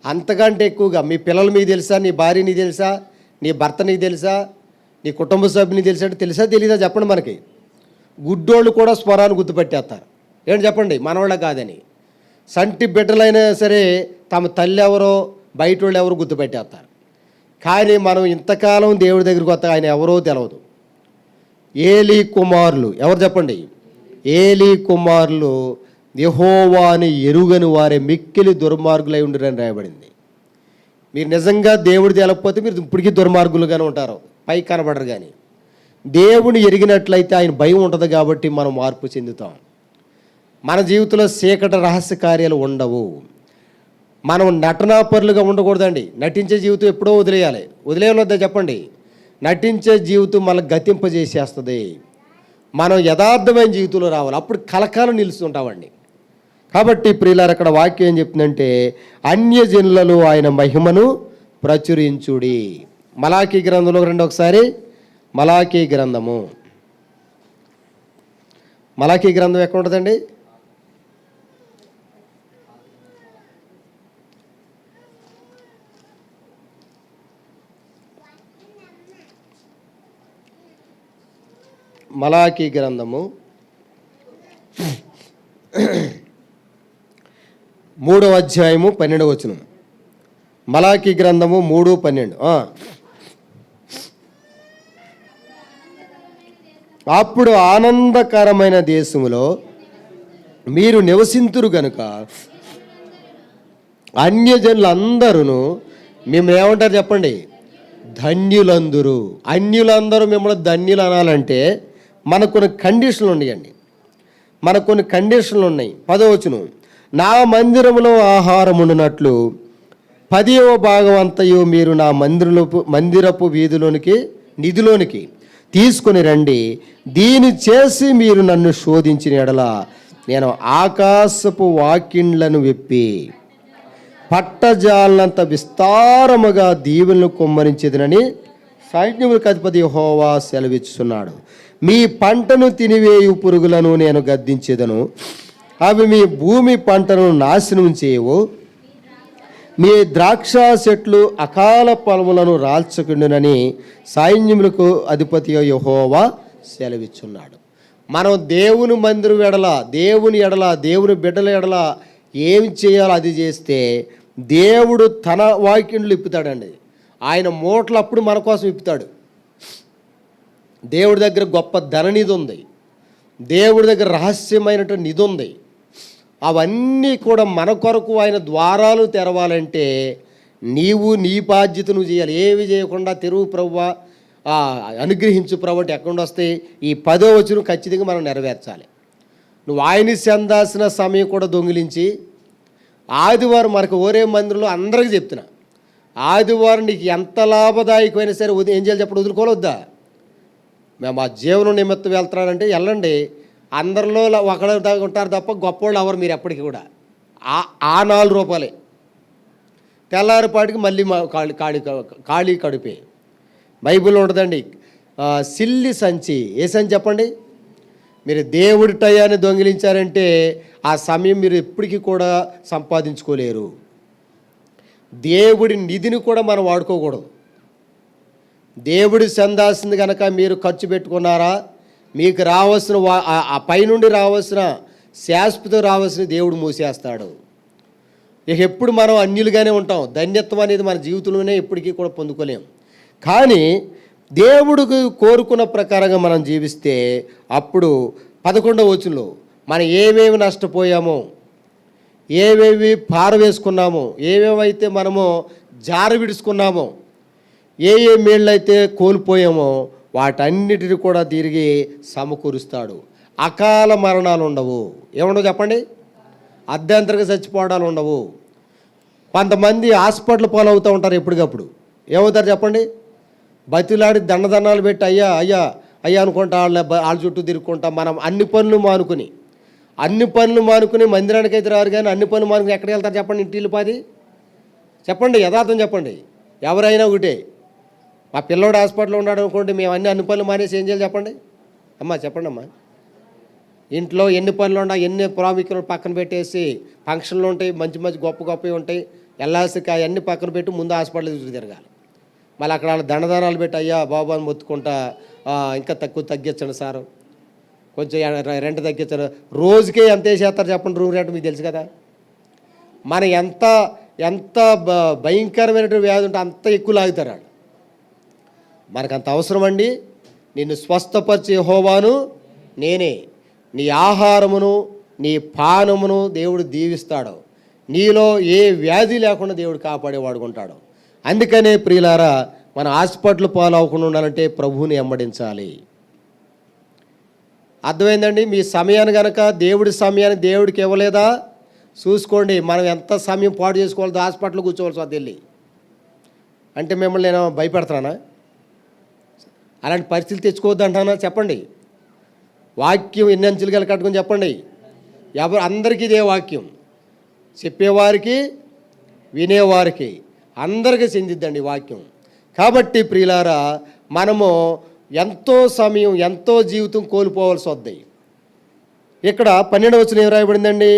అంతకంటే ఎక్కువగా మీ పిల్లలు మీకు తెలుసా, నీ భార్య నీకు తెలుసా, నీ భర్త నీకు తెలుసా, నీ కుటుంబ సభ్యుని తెలుసా అంటే తెలుసా తెలీదా చెప్పండి. మనకి గుడ్డోళ్ళు కూడా స్వరాన్ని గుర్తుపెట్టేస్తారు. ఏంటి చెప్పండి, మనవాళ్ళ కాదని. సంటి బిడ్డలైనా సరే తమ తల్లి ఎవరో బయట వాళ్ళు ఎవరో గుర్తుపెట్టేస్తారు. కానీ మనం ఇంతకాలం దేవుడి దగ్గరికి వస్తే ఆయన ఎవరో తెలియదు. ఏలీ కుమారులు ఎవరు చెప్పండి? ఏలీ కుమారులు యెహోవాని ఎరుగని వారే మిక్కిలి దుర్మార్గులై ఉండిరని రాయబడింది. మీరు నిజంగా దేవుడు తెలకపోతే మీరు ఇప్పటికీ దుర్మార్గులుగానే ఉంటారు, పైకి కనబడరు. కానీ దేవుని ఎరిగినట్లయితే ఆయన భయం ఉంటుంది కాబట్టి మనం మార్పు చెందుతాం. మన జీవితంలో చీకటి రహస్య కార్యాలు ఉండవు. మనం నటనాపరులుగా ఉండకూడదండి. నటించే జీవితం ఎప్పుడో వదిలేయాలి. వదిలేయవద్దా చెప్పండి? నటించే జీవితం మనకు గతింపజేసేస్తుంది. మనం యథార్థమైన జీవితంలో రావాలి, అప్పుడు కలకాలం నిలుస్తుంటామండి. కాబట్టి ప్రియులారా, అక్కడ వాక్యం ఏం చెప్తుందంటే అన్యజనులలో ఆయన మహిమను ప్రచురించుడి. మలాకీ గ్రంథంలో రండి ఒకసారి. మలాకీ గ్రంథము, మలాకీ గ్రంథం ఎక్కడ ఉంటుందండి? మలాకీ గ్రంథము 3వ అధ్యాయము 12వ వచనం. మలాకీ గ్రంథము 3:12. అప్పుడు ఆనందకరమైన దేశములో మీరు నివసింతురు గనుక అన్యజనులందరూ మేము ఏమంటారు చెప్పండి? ధన్యులందరూ. అన్యులందరూ మిమ్మల్ని ధన్యులు అనాలంటే మనకు కొన్ని కండిషన్లు ఉన్నాయండి. మనకు కొన్ని కండిషన్లు ఉన్నాయి. 10వ వచనం, నా మందిరములో ఆహారం ఉండినట్లు 10వ భాగం అంతయు మీరు నా మందిరపు వీధిలోనికి నిధిలోనికి తీసుకుని రండి. దీని చేసి మీరు నన్ను శోధించిన ఎడల నేను ఆకాశపు వాకిండ్లను విప్పి పట్టజాలనంత విస్తారముగా దీవెనలు కుమ్మరించేదనని సైన్యములకు అధిపతి యెహోవా సెలవిచ్చుచున్నాడు. మీ పంటను తినివేయు పురుగులను నేను గద్దించేదను, అవి మీ భూమి పంటను నాశనం చేయవు. మీ ద్రాక్ష చెట్లు అకాల ఫలములను రాల్చకుండునని సైన్యములకు అధిపతి యెహోవా సెలవిచ్చున్నాడు. మనం దేవుని మందిరం ఎడల, దేవుని బిడ్డల ఎడల ఏమి చేయాలో అది చేస్తే దేవుడు తన వాక్యంలో ఇప్పుతాడండి. ఆయన మూటలు అప్పుడు మన కోసం ఇప్పుతాడు. దేవుడి దగ్గర గొప్ప ధననిధి ఉంది, దేవుడి దగ్గర రహస్యమైనటువంటి నిధి ఉంది. అవన్నీ కూడా మన కొరకు ఆయన ద్వారాలు తెరవాలంటే నీవు నీ బాధ్యత నువ్వు చేయాలి. ఏవి చేయకుండా తెరువు ప్రభువా, అనుగ్రహించు ప్రభు అంటే ఎక్కడ వస్తాయి? ఈ 10వ వచనం ఖచ్చితంగా మనం నెరవేర్చాలి. నువ్వు ఆయన చెందాల్సిన సమయం కూడా దొంగిలించి ఆదివారం మనకు ఓరే మందిరంలో అందరికీ చెప్తున్నా, ఆదివారం నీకు ఎంత లాభదాయకమైనా సరే ఏం చేయాలి చెప్పండి? వదులుకోవద్దా? మేము ఆ జీవనం నిమిత్తం వెళ్తున్నానంటే వెళ్ళండి. అందరిలో ఒకళ్ళు ఉంటారు తప్ప గొప్పవాళ్ళు ఎవరు మీరు ఎప్పటికీ కూడా. ఆ 4 రూపాయలే. తెల్లారిపాటికి మళ్ళీ ఖాళీ కడుపే. బైబిల్లో ఉంటుందండి, సిల్లి సంచి. ఏ సంచి చెప్పండి? మీరు దేవుడి టయాన్ని దొంగిలించారంటే ఆ సమయం మీరు ఎప్పటికీ కూడా సంపాదించుకోలేరు. దేవుడి నిధిని కూడా మనం వాడుకోకూడదు. దేవుడి చెందాల్సింది కనుక మీరు ఖర్చు పెట్టుకున్నారా, మీకు రావాల్సిన ఆ పైనుండి రావాల్సిన శాశ్వతం రావాల్సిన దేవుడు మూసేస్తాడు. ఇక ఎప్పుడు మనం అన్యులుగానే ఉంటాం. ధన్యత్వం అనేది మన జీవితంలోనే ఎప్పటికీ కూడా పొందుకోలేం. కానీ దేవుడికి కోరుకున్న ప్రకారంగా మనం జీవిస్తే అప్పుడు 11వ వచనంలో మనం ఏమేమి నష్టపోయామో, ఏవేవి పారవేసుకున్నామో, ఏవేవైతే మనము జార విడుచుకున్నామో, ఏ మేళ్ళైతే కోల్పోయామో వాటన్నిటిని కూడా తిరిగి సమకూరుస్తాడు. అకాల మరణాలు ఉండవు. ఏముండవు చెప్పండి? అర్ధాంతరంగా చచ్చిపోవడాలు ఉండవు. కొంతమంది హాస్పిటల్ పాలవుతూ ఉంటారు ఎప్పటికప్పుడు. ఏమవుతారు చెప్పండి? బతిలాడి దండదన్నాలు పెట్టి అయ్యా అయ్యా అయ్యా అనుకుంటా వాళ్ళ చుట్టూ తిరుగుకుంటా మనం అన్ని పనులు మానుకుని మందిరానికి అయితే రారు. కానీ అన్ని పనులు మానుకుని ఎక్కడికి వెళ్తారు చెప్పండి? ఇంటిల్లు పాది చెప్పండి, యథార్థం చెప్పండి. ఎవరైనా ఒకటే. మా పిల్లోడు హాస్పిటల్లో ఉన్నాడు అనుకోండి, మేము అన్ని పనులు మానేసి ఏం చేయాలి చెప్పండి? అమ్మా చెప్పండి అమ్మా. ఇంట్లో ఎన్ని పనులు ఉన్నా, ఎన్ని ప్రాముఖ్యతలు పక్కన పెట్టేసి ఫంక్షన్లు ఉంటాయి, మంచి గొప్పవి ఉంటాయి, ఎల్లాసిక అవన్నీ పక్కన పెట్టి ముందు హాస్పిటల్ చూసి తిరగాలి. మళ్ళీ అక్కడ వాళ్ళు దండదానాలు పెట్టి అయ్యా బాబు అని మొత్తుకుంటా ఇంకా తగ్గించండి సార్, కొంచెం రెంట్ తగ్గించండి. రోజుకే ఎంత వేసేస్తారు చెప్పండి రూమ్ రెంట్, మీకు తెలుసు కదా. మన ఎంత ఎంత భయంకరమైనటువంటి వ్యాధి ఉంటే అంత ఎక్కువ లాగుతారు వాళ్ళు. మనకు అంత అవసరం అండి. నిన్ను స్వస్థపరిచే యెహోవాను నేనే. నీ ఆహారమును నీ పానమును దేవుడు దీవిస్తాడు. నీలో ఏ వ్యాధి లేకుండా దేవుడు కాపాడేవాడుకుంటాడు. అందుకనే ప్రియులారా, మన హాస్పిటల్ పాలు అవ్వకుండా ఉండాలంటే ప్రభువుని వెంబడించాలి. అర్థమైందండి? మీ సమయాన్ని కనుక దేవుడి సమయాన్ని దేవుడికి ఇవ్వలేదా చూసుకోండి. మనం ఎంత సమయం పాడు చేసుకోవాలో హాస్పిటల్ కూర్చోవలసి వద్ద వెళ్ళి. అంటే మిమ్మల్ని నేను భయపెడతానా? అలాంటి పరిస్థితులు తెచ్చుకోవద్దు అంటానా? చెప్పండి. వాక్యం ఎన్ని అంచులు గల కట్టుకొని చెప్పండి. అందరికీ ఇదే వాక్యం, చెప్పేవారికి వినేవారికి అందరికీ చెందిద్దండి వాక్యం. కాబట్టి ప్రియులారా, మనము ఎంతో సమయం ఎంతో జీవితం కోల్పోవలసి వద్ది. ఇక్కడ 12వ వచనం ఏం రాయబడిందండి?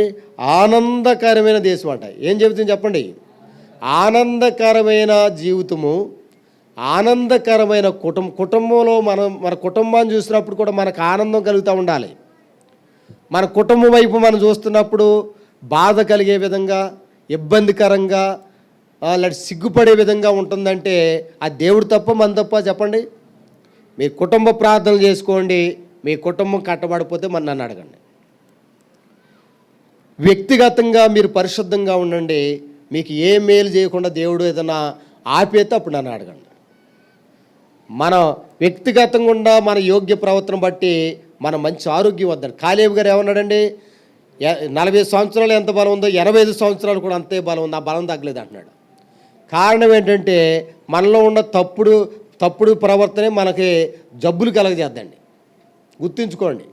ఆనందకరమైన దేశం అంట. ఏం చెబుతుంది చెప్పండి? ఆనందకరమైన జీవితము, ఆనందకరమైన కుటుంబంలో మన కుటుంబాన్ని చూసినప్పుడు కూడా మనకు ఆనందం కలుగుతూ ఉండాలి. మన కుటుంబం వైపు మనం చూస్తున్నప్పుడు బాధ కలిగే విధంగా, ఇబ్బందికరంగా, లేదా సిగ్గుపడే విధంగా ఉంటుందంటే అది దేవుడు తప్ప మన తప్ప చెప్పండి. మీ కుటుంబ ప్రార్థనలు చేసుకోండి, మీ కుటుంబం కట్టబడిపోతే మరి నన్ను అడగండి. వ్యక్తిగతంగా మీరు పరిశుద్ధంగా ఉండండి. మీకు ఏ మేలు చేయకుండా దేవుడు ఏదైనా ఆపేస్తే అప్పుడు నన్ను అడగండి. మన వ్యక్తిగతంగా ఉన్న మన యోగ్య ప్రవర్తన బట్టి మన మంచి ఆరోగ్యం వద్దండి. కాలేబు గారు ఏమన్నాడండి? 40 సంవత్సరాలు ఎంత బలం ఉందో 85 సంవత్సరాలు కూడా అంతే బలం ఉంది, ఆ బలం తగ్గలేదు అంటున్నాడు. కారణం ఏంటంటే మనలో ఉన్న తప్పుడు ప్రవర్తనే మనకి జబ్బులు కలగజేద్దండి. గుర్తుంచుకోండి.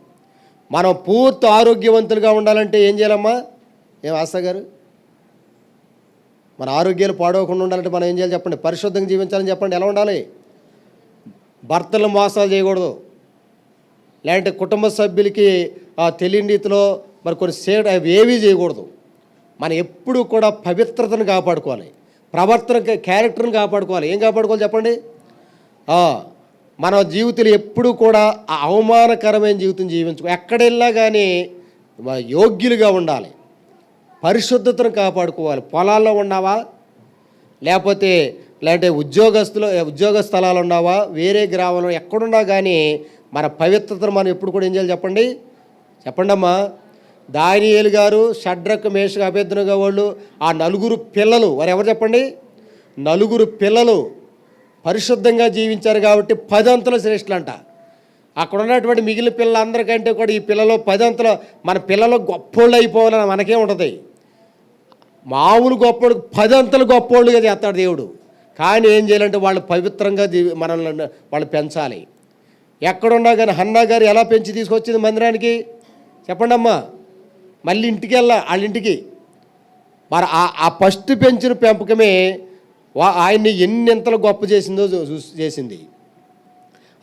మనం పూర్తి ఆరోగ్యవంతులుగా ఉండాలంటే ఏం చేయాలమ్మా? ఏం ఆశా గారు? మన ఆరోగ్యాలు పాడవకుండా ఉండాలంటే మనం ఏం చేయాలి చెప్పండి? పరిశుద్ధంగా జీవించాలని చెప్పండి. ఎలా ఉండాలి? భర్తలు మోసాలు చేయకూడదు, లేదంటే కుటుంబ సభ్యులకి తెలియని రీతిలో మరి కొన్ని అవి ఏవీ చేయకూడదు. మనం ఎప్పుడూ కూడా పవిత్రతను కాపాడుకోవాలి, ప్రవర్తన క్యారెక్టర్ని కాపాడుకోవాలి. ఏం కాపాడుకోవాలి చెప్పండి? మన జీవితంలో ఎప్పుడూ కూడా అవమానకరమైన జీవితం జీవించుకో. ఎక్కడెళ్ళా కానీ యోగ్యులుగా ఉండాలి, పరిశుద్ధతను కాపాడుకోవాలి. పొలాల్లో ఉన్నావా, లేకపోతే ఉద్యోగ స్థలాలు ఉన్నావా, వేరే గ్రామంలో ఎక్కడున్నా కానీ మన పవిత్రతను మనం ఎప్పుడు కూడా ఏం చేయాలి చెప్పండి? చెప్పండి అమ్మా. దానియేలు గారు, షడ్రక్, మేషక్, అబేద్నెగో వాళ్ళు, ఆ 4 పిల్లలు, వారు ఎవరు చెప్పండి? 4 పిల్లలు పరిశుద్ధంగా జీవించారు కాబట్టి 10 అంతలు శ్రేష్ఠులంట. అక్కడ ఉన్నటువంటి మిగిలిన పిల్లలందరికంటే కూడా ఈ పిల్లలు 10 అంతలు, మన పిల్లలు గొప్పోళ్ళు అయిపోవాలని మనకే ఉంటుంది. మామూలు గొప్పోడు 10 అంతలు గొప్పోళ్ళుగా చేస్తాడు దేవుడు. కానీ ఏం చేయాలంటే వాళ్ళు పవిత్రంగా మనల్ని వాళ్ళు పెంచాలి. ఎక్కడున్నా కానీ హన్నా గారు ఎలా పెంచి తీసుకొచ్చింది మందిరానికి చెప్పండి అమ్మా? మళ్ళీ ఇంటికి వాళ్ళ ఇంటికి మరి ఆ ఫస్ట్ పెంచిన పెంపకమే ఆయన్ని ఎన్నెంతలు గొప్ప చేసింది.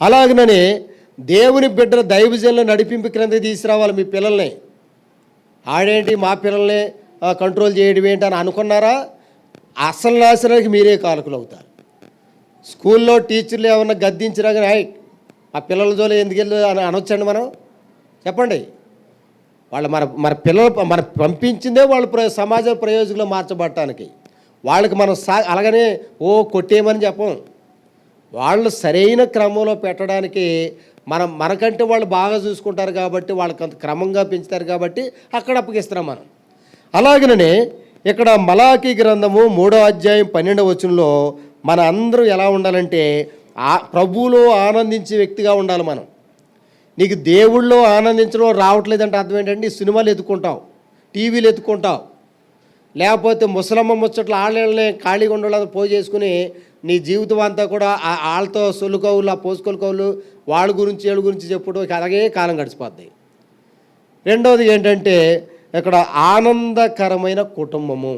అలాగనే దేవుని బిడ్డల దైవజనుల నడిపింపు క్రింద తీసుకురావాలి మీ పిల్లల్ని. ఆడేంటి మా పిల్లల్ని కంట్రోల్ చేయడం ఏంటి అని అనుకున్నారా? అసలు నాశనానికి మీరే కారకులు అవుతారు. స్కూల్లో టీచర్లు ఏమన్నా గద్దించినా కానీ ఆ పిల్లల జోలి ఎందుకు వెళ్ళి అని అనొచ్చండి మనం? చెప్పండి. వాళ్ళు మన పిల్లలు పంపించిందే వాళ్ళు సమాజ ప్రయోజకులు మార్చబడటానికి. వాళ్ళకి మనం అలాగనే కొట్టేయమని చెప్పం. వాళ్ళు సరైన క్రమంలో పెట్టడానికి మనకంటే వాళ్ళు బాగా చూసుకుంటారు కాబట్టి, వాళ్ళకి అంత క్రమంగా పెంచుతారు కాబట్టి అక్కడ అప్పగిస్తున్నాం మనం. అలాగనే ఇక్కడ మలాకీ గ్రంథము 3వ అధ్యాయం 12వ వచనంలో మన అందరూ ఎలా ఉండాలంటే ప్రభువులో ఆనందించే వ్యక్తిగా ఉండాలి మనం. నీకు దేవుళ్ళో ఆనందించడం రావట్లేదంటే అర్థం ఏంటంటే సినిమాలు ఎత్తుకుంటావు, టీవీలు ఎత్తుకుంటావు, లేకపోతే ముసలమ్మ ముచ్చట్లు వాళ్ళని ఖాళీగా ఉండాలని పోయి చేసుకుని నీ జీవితం అంతా కూడా వాళ్ళతో సొల్లు కవులు, ఆ పోసుకొలు కవులు, వాళ్ళ గురించి చెప్పుడు అలాగే కాలం గడిచిపోద్ది. రెండవది ఏంటంటే ఇక్కడ ఆనందకరమైన కుటుంబము.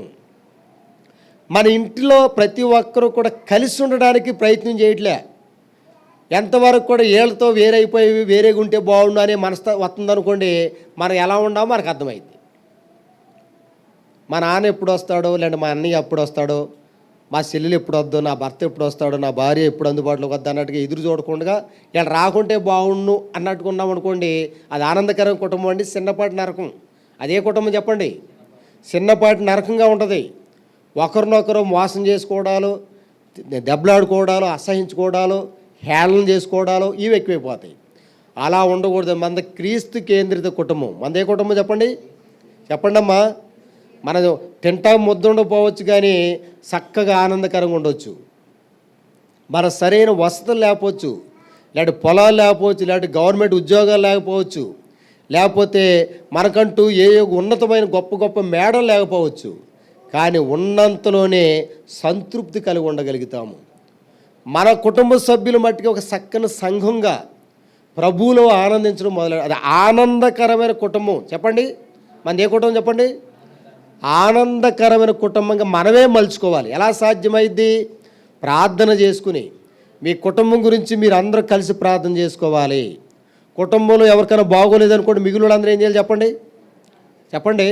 మన ఇంటిలో ప్రతి ఒక్కరూ కూడా కలిసి ఉండడానికి ప్రయత్నం చేయట్లే. ఎంతవరకు కూడా ఏళ్ళతో వేరేగా ఉంటే బాగుండు అనే మనసు వస్తుందనుకోండి, మనం ఎలా ఉన్నామో మనకు అర్థమైంది. మా నాన్న ఎప్పుడు వస్తాడో, లేదంటే మా అన్నయ్య ఎప్పుడు వస్తాడో, మా చెల్లెలు ఎప్పుడు వద్దో, నా భర్త ఎప్పుడు వస్తాడో, నా భార్య ఎప్పుడు అందుబాటులోకి వద్దా అన్నట్టుగా ఎదురు చూడకుండా ఇలా రాకుంటే బాగుండు అన్నట్టుగా ఉన్నాం అనుకోండి, అది ఆనందకరమైన కుటుంబం అండి, చిన్నపాటి నరకం. అదే కుటుంబం చెప్పండి, చిన్నపాటి నరకంగా ఉంటుంది. ఒకరినొకరు మోసం చేసుకోవడాలు, దెబ్బలాడుకోవడాలు, అసహించుకోవడాలు, హేళన చేసుకోవడాలు ఇవి ఎక్కువైపోతాయి. అలా ఉండకూడదు. మనది క్రీస్తు కేంద్రిత కుటుంబం. మనదే కుటుంబం చెప్పండి, చెప్పండి అమ్మా. మనం తింటా ముద్ద ఉండకపోవచ్చు, కానీ చక్కగా ఆనందకరంగా ఉండవచ్చు. మన సరైన వసతులు లేకపోవచ్చు, లేదంటే పొలాలు లేకపోవచ్చు, లేదంటే గవర్నమెంట్ ఉద్యోగాలు లేకపోవచ్చు, లేకపోతే మనకంటూ ఏ ఉన్నతమైన గొప్ప గొప్ప మేడలు లేకపోవచ్చు, కానీ ఉన్నంతలోనే సంతృప్తి కలిగి ఉండగలుగుతాము. మన కుటుంబ సభ్యుల మట్టికి ఒక చక్కని సంఘంగా ప్రభువులో ఆనందించడం మొదలు, అది ఆనందకరమైన కుటుంబం చెప్పండి. మనది ఏ కుటుంబం చెప్పండి? ఆనందకరమైన కుటుంబంగా మనమే మలుచుకోవాలి. ఎలా సాధ్యమైద్ది? ప్రార్థన చేసుకుని, మీ కుటుంబం గురించి మీరు అందరూ కలిసి ప్రార్థన చేసుకోవాలి. కుటుంబంలో ఎవరికైనా బాగోలేదనుకోండి, మిగిలిన అందరూ ఏం చేయాలి చెప్పండి, చెప్పండి,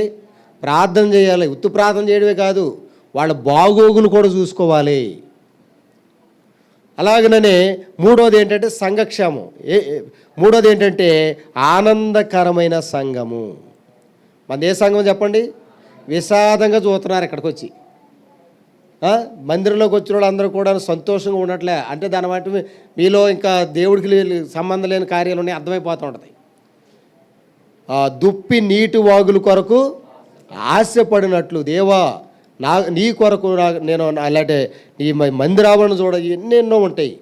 ప్రార్థన చేయాలి. ఉత్తు ప్రార్థన చేయడమే కాదు, వాళ్ళ బాగోగులు కూడా చూసుకోవాలి. అలాగనే మూడోది ఏంటంటే సంఘక్షేమం. మూడోది ఏంటంటే ఆనందకరమైన సంఘము. మనది ఏ సంఘం చెప్పండి? విషాదంగా చూస్తున్నారు ఇక్కడికి వచ్చి, మందిరంలోకి వచ్చిన వాళ్ళు అందరూ కూడా సంతోషంగా ఉండట్లే అంటే దాని బట్టి మీలో ఇంకా దేవుడికి సంబంధం లేని కార్యాలు ఉన్నాయి, అర్థమైపోతూ ఉంటుంది. దుప్పి నీటి వాగుల కొరకు ఆశపడినట్లు దేవా నీ కొరకు నేను అలాంటి ఈ మందిరాలను చూడ ఎన్నెన్నో ఉంటాయి.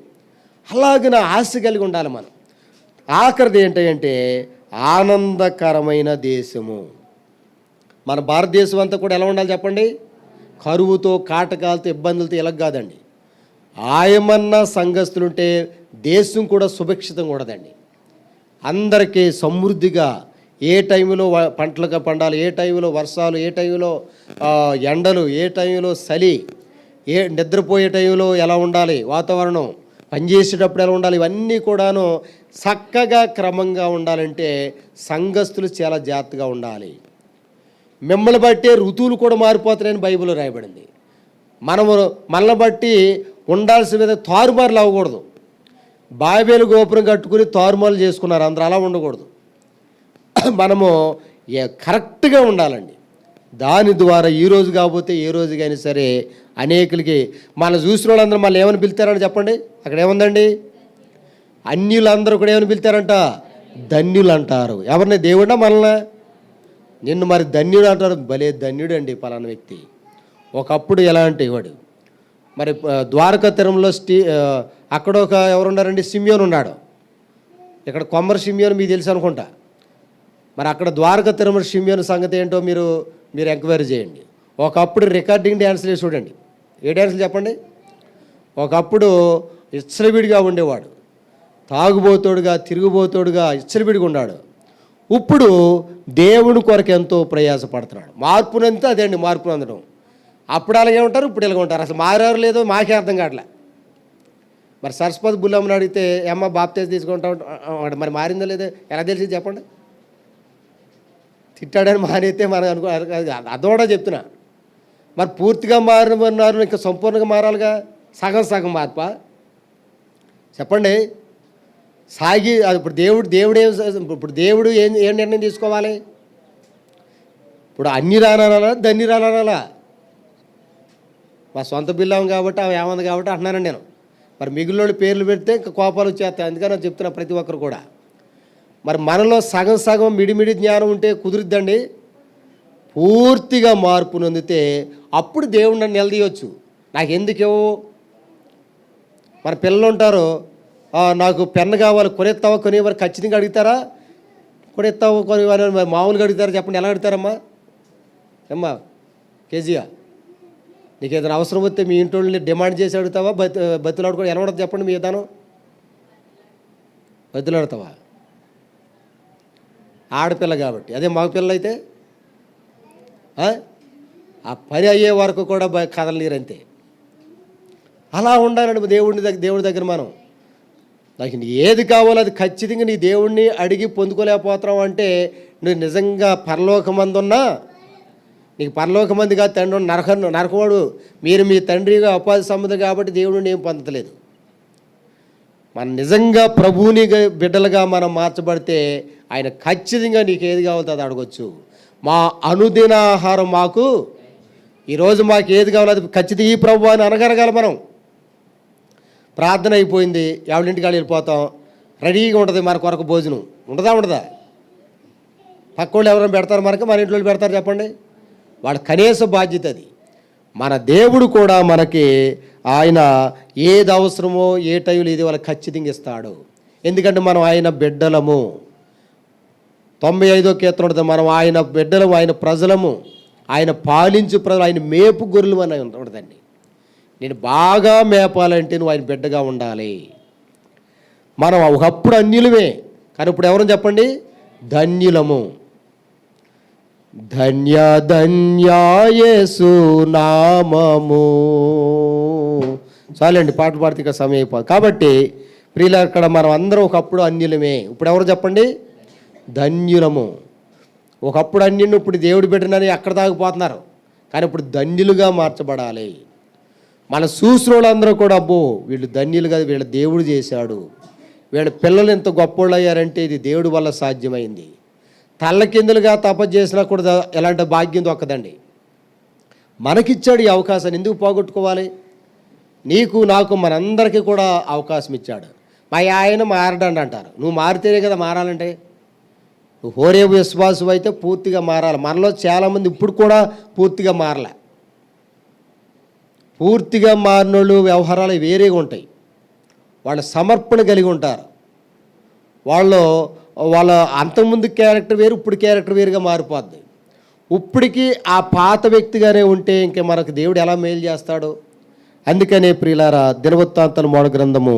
అలాగే ఆశ కలిగి ఉండాలి మనం. ఆఖరిది ఏంటంటే ఆనందకరమైన దేశము. మన భారతదేశం అంతా కూడా ఎలా ఉండాలి చెప్పండి? కరువుతో, కాటకాలతో, ఇబ్బందులతో ఇలా కాదండి. ఆయమన్నా సంఘస్థులుంటే దేశం కూడా సుభిక్షితంగా ఉండదండి. అందరికీ సమృద్ధిగా ఏ టైంలో పంటలుగా పండాలి, ఏ టైంలో వర్షాలు, ఏ టైంలో ఎండలు, ఏ టైంలో చలి, నిద్రపోయే టైంలో ఎలా ఉండాలి వాతావరణం, పనిచేసేటప్పుడు ఎలా ఉండాలి, ఇవన్నీ కూడాను చక్కగా క్రమంగా ఉండాలంటే సంఘస్థులు చాలా జాగ్రత్తగా ఉండాలి. మిమ్మల్ని బట్టే ఋతువులు కూడా మారిపోతాయని బైబిల్లో రాయబడింది. మనల్ని బట్టి ఉండాల్సిన మీద తారుమారులు అవ్వకూడదు. బాబేలు గోపురం కట్టుకుని తారుమారులు చేసుకున్నారు అందరూ, అలా ఉండకూడదు. మనము కరెక్ట్గా ఉండాలండి. దాని ద్వారా ఈరోజు కాకపోతే ఏ రోజుకైనా సరే అనేకులకి మన చూసిన వాళ్ళందరూ మళ్ళీ ఏమని పిలుస్తారని చెప్పండి? అక్కడ ఏముందండి? అన్యులందరూ కూడా ఏమని పిలుస్తారంట? ధన్యులు అంటారు. ఎవరిని? దేవుడా మనల్ని? నిన్ను మరి ధన్యుడు అంటారు. భలే ధన్యుడు అండి పలానా వ్యక్తి. ఒకప్పుడు ఎలా అంటే వాడు మరి ద్వారకా తీరంలో అక్కడ ఒక ఎవరున్నారండి? సిమియోన్ ఉన్నాడు. ఇక్కడ కొమ్మరి సిమియోన్ మీకు తెలుసు అనుకుంటా. మరి అక్కడ ద్వారకా తిరుమల సిమియోన్ సంగతి ఏంటో మీరు ఎంక్వైరీ చేయండి. ఒకప్పుడు రికార్డింగ్ డ్యాన్స్లు చూడండి. ఏ డ్యాన్సులు చెప్పండి? ఒకప్పుడు ఇచ్చలవిడిగా ఉండేవాడు, తాగుబోతోడుగా, తిరుగుబోతోడుగా ఇచ్చలవిడిగా ఉన్నాడు. ఇప్పుడు దేవుని కొరకు ఎంతో ప్రయాసపడుతున్నాడు. మార్పునంతా అదే అండి, మార్పును అందడం. అప్పుడు అలాగే ఉంటారు, ఇప్పుడు ఇలాగే ఉంటారు. అసలు మారారు లేదో మాకే అర్థం కావట్లే. మరి సరస్వతి బుల్లమ్మని అడిగితే ఏమ్మ బాప్తీసం తీసుకుంటాం, మరి మారిందో లేదో ఎలా తెలిసింది చెప్పండి? తిట్టాడని మానేస్తే మనం అదోడా చెప్తున్నా. మరి పూర్తిగా మారమన్నారు, ఇంకా సంపూర్ణంగా మారాలిగా. సగం సగం మార్ప చెప్పండి? అది ఇప్పుడు దేవుడు ఏం నిర్ణయం తీసుకోవాలి? ఇప్పుడు అన్ని రానాలా, దన్ని రానాలా? మా సొంత బిల్లం కాబట్టి అవి ఏమంది కాబట్టి అంటున్నానండి నేను. మరి మిగిలిన పేర్లు పెడితే ఇంకా కోపాలు వచ్చేస్తాయి. అందుకని చెప్తున్నా ప్రతి ఒక్కరు కూడా. మరి మనలో సగం సగం మిడిమిడి జ్ఞానం ఉంటే కుదురుద్దండి. పూర్తిగా మార్పు నొందితే అప్పుడు దేవుడు నన్ను నిలదీయవచ్చు. నాకు ఎందుకేవో మన పిల్లలు ఉంటారు, నాకు పెన్ను కావాలి, కొనేస్తావా, కొనేవారు ఖచ్చితంగా అడుగుతారా? కొనేస్తావా, కొనేవారు మామూలుగా అడుగుతారా చెప్పండి? ఎలా అడుగుతారమ్మా? అమ్మా కేజీయా, నీకు ఏదైనా అవసరం వస్తే మీ ఇంట్లో డిమాండ్ చేసి అడుగుతావా? బతులాడుకో ఎలా ఉండదు చెప్పండి? మీ విధానం బతులాడుతావా? ఆడపిల్ల కాబట్టి. అదే మగ పిల్ల అయితే ఆ పని అయ్యే వరకు కూడా కదలనీరంతే. అలా ఉండాలండి దేవుడి దగ్గర మనం. నాకు ఏది కావాలో అది ఖచ్చితంగా నీ దేవుడిని అడిగి పొందుకోలేకపోతున్నావు అంటే నువ్వు నిజంగా పరలోకమందున్నా నీకు పరలోక మందిగా తండ్రి నరకవాడు. మీరు మీ తండ్రిగా ఉపాధి సంబంధం కాబట్టి దేవుడిని ఏం పొందలేదు. మనం నిజంగా ప్రభువుని బిడ్డలుగా మనం మార్చబడితే ఆయన ఖచ్చితంగా నీకు ఏది కావాలో అది అడగొచ్చు. మా అనుదిన ఆహారం మాకు ఈరోజు మాకు ఏది కావాలో అది ఖచ్చితంగా ఈ ప్రభు అని అనగలగాలి. మనం ప్రార్థన అయిపోయింది, ఎవరింటికి వెళ్ళిపోతాం, రెడీగా ఉంటుంది మన కొరకు భోజనం. ఉండదా? పక్క వాళ్ళు ఎవరైనా పెడతారు మనకి, మన ఇంట్లో పెడతారు చెప్పండి? వాళ్ళ కనీస బాధ్యత అది. మన దేవుడు కూడా మనకి ఆయన ఏది అవసరమో ఏ టైంలో ఇది వాళ్ళకి ఖచ్చితంగా ఇస్తాడు. ఎందుకంటే మనం ఆయన బిడ్డలము. 95వ కీర్తన ఉంటుంది, మనం ఆయన బిడ్డలము, ఆయన ప్రజలము, ఆయన పాలించు ప్రజలు, ఆయన మేపు గొర్రెలు అని ఉంటుందండి. నేను బాగా మేపాలంటే నువ్వు ఆయన బిడ్డగా ఉండాలి. మనం ఒకప్పుడు అన్యులమే, కానీ ఇప్పుడు ఎవరని చెప్పండి? ధన్యులము. ధన్య ధన్యాయేసు నామము. చాలండి, పాట పాడితే ఇక సమయం అయిపోదు. కాబట్టి ప్రియుల, అక్కడ మనం అందరం ఒకప్పుడు అన్యులమే, ఇప్పుడు ఎవరు చెప్పండి? ధన్యులము. ఒకప్పుడు అన్యులు, ఇప్పుడు దేవుడు పెట్టినని అక్కడ తాగిపోతున్నారు, కానీ ఇప్పుడు ధన్యులుగా మార్చబడాలి. మన చూసిన వాళ్ళందరూ కూడా అబ్బో వీళ్ళు ధన్యులుగా, వీళ్ళ దేవుడు చేశాడు, వీళ్ళ పిల్లలు ఎంత గొప్పోళ్ళు అయ్యారంటే ఇది దేవుడి వల్ల సాధ్యమైంది. తల్లకిందులుగా తపస్సు చేసినా కూడా ఎలాంటి భాగ్యం దొక్కదండి. మనకిచ్చాడు ఈ అవకాశాన్ని, ఎందుకు పోగొట్టుకోవాలి? నీకు నాకు మనందరికీ కూడా అవకాశం ఇచ్చాడు. మా ఆయన మారడండి అంటారు. నువ్వు మారితేనే కదా మారాలంటే. నువ్వు హోరేబు విశ్వాసం అయితే పూర్తిగా మారాలి. మనలో చాలామంది ఇప్పుడు కూడా పూర్తిగా మారలే. పూర్తిగా మారినోళ్ళు వ్యవహారాలు వేరేగా ఉంటాయి. వాళ్ళ సమర్పణ కలిగి ఉంటారు. వాళ్ళ అంతకుముందు క్యారెక్టర్ వేరు, ఇప్పుడు క్యారెక్టర్ వేరుగా మారిపోద్ది. ఇప్పటికీ ఆ పాత వ్యక్తిగానే ఉంటే ఇంక మనకు దేవుడు ఎలా మేలు చేస్తాడు? అందుకనే ప్రియులారా, దినవృత్తాంతాల మొదటి గ్రంథము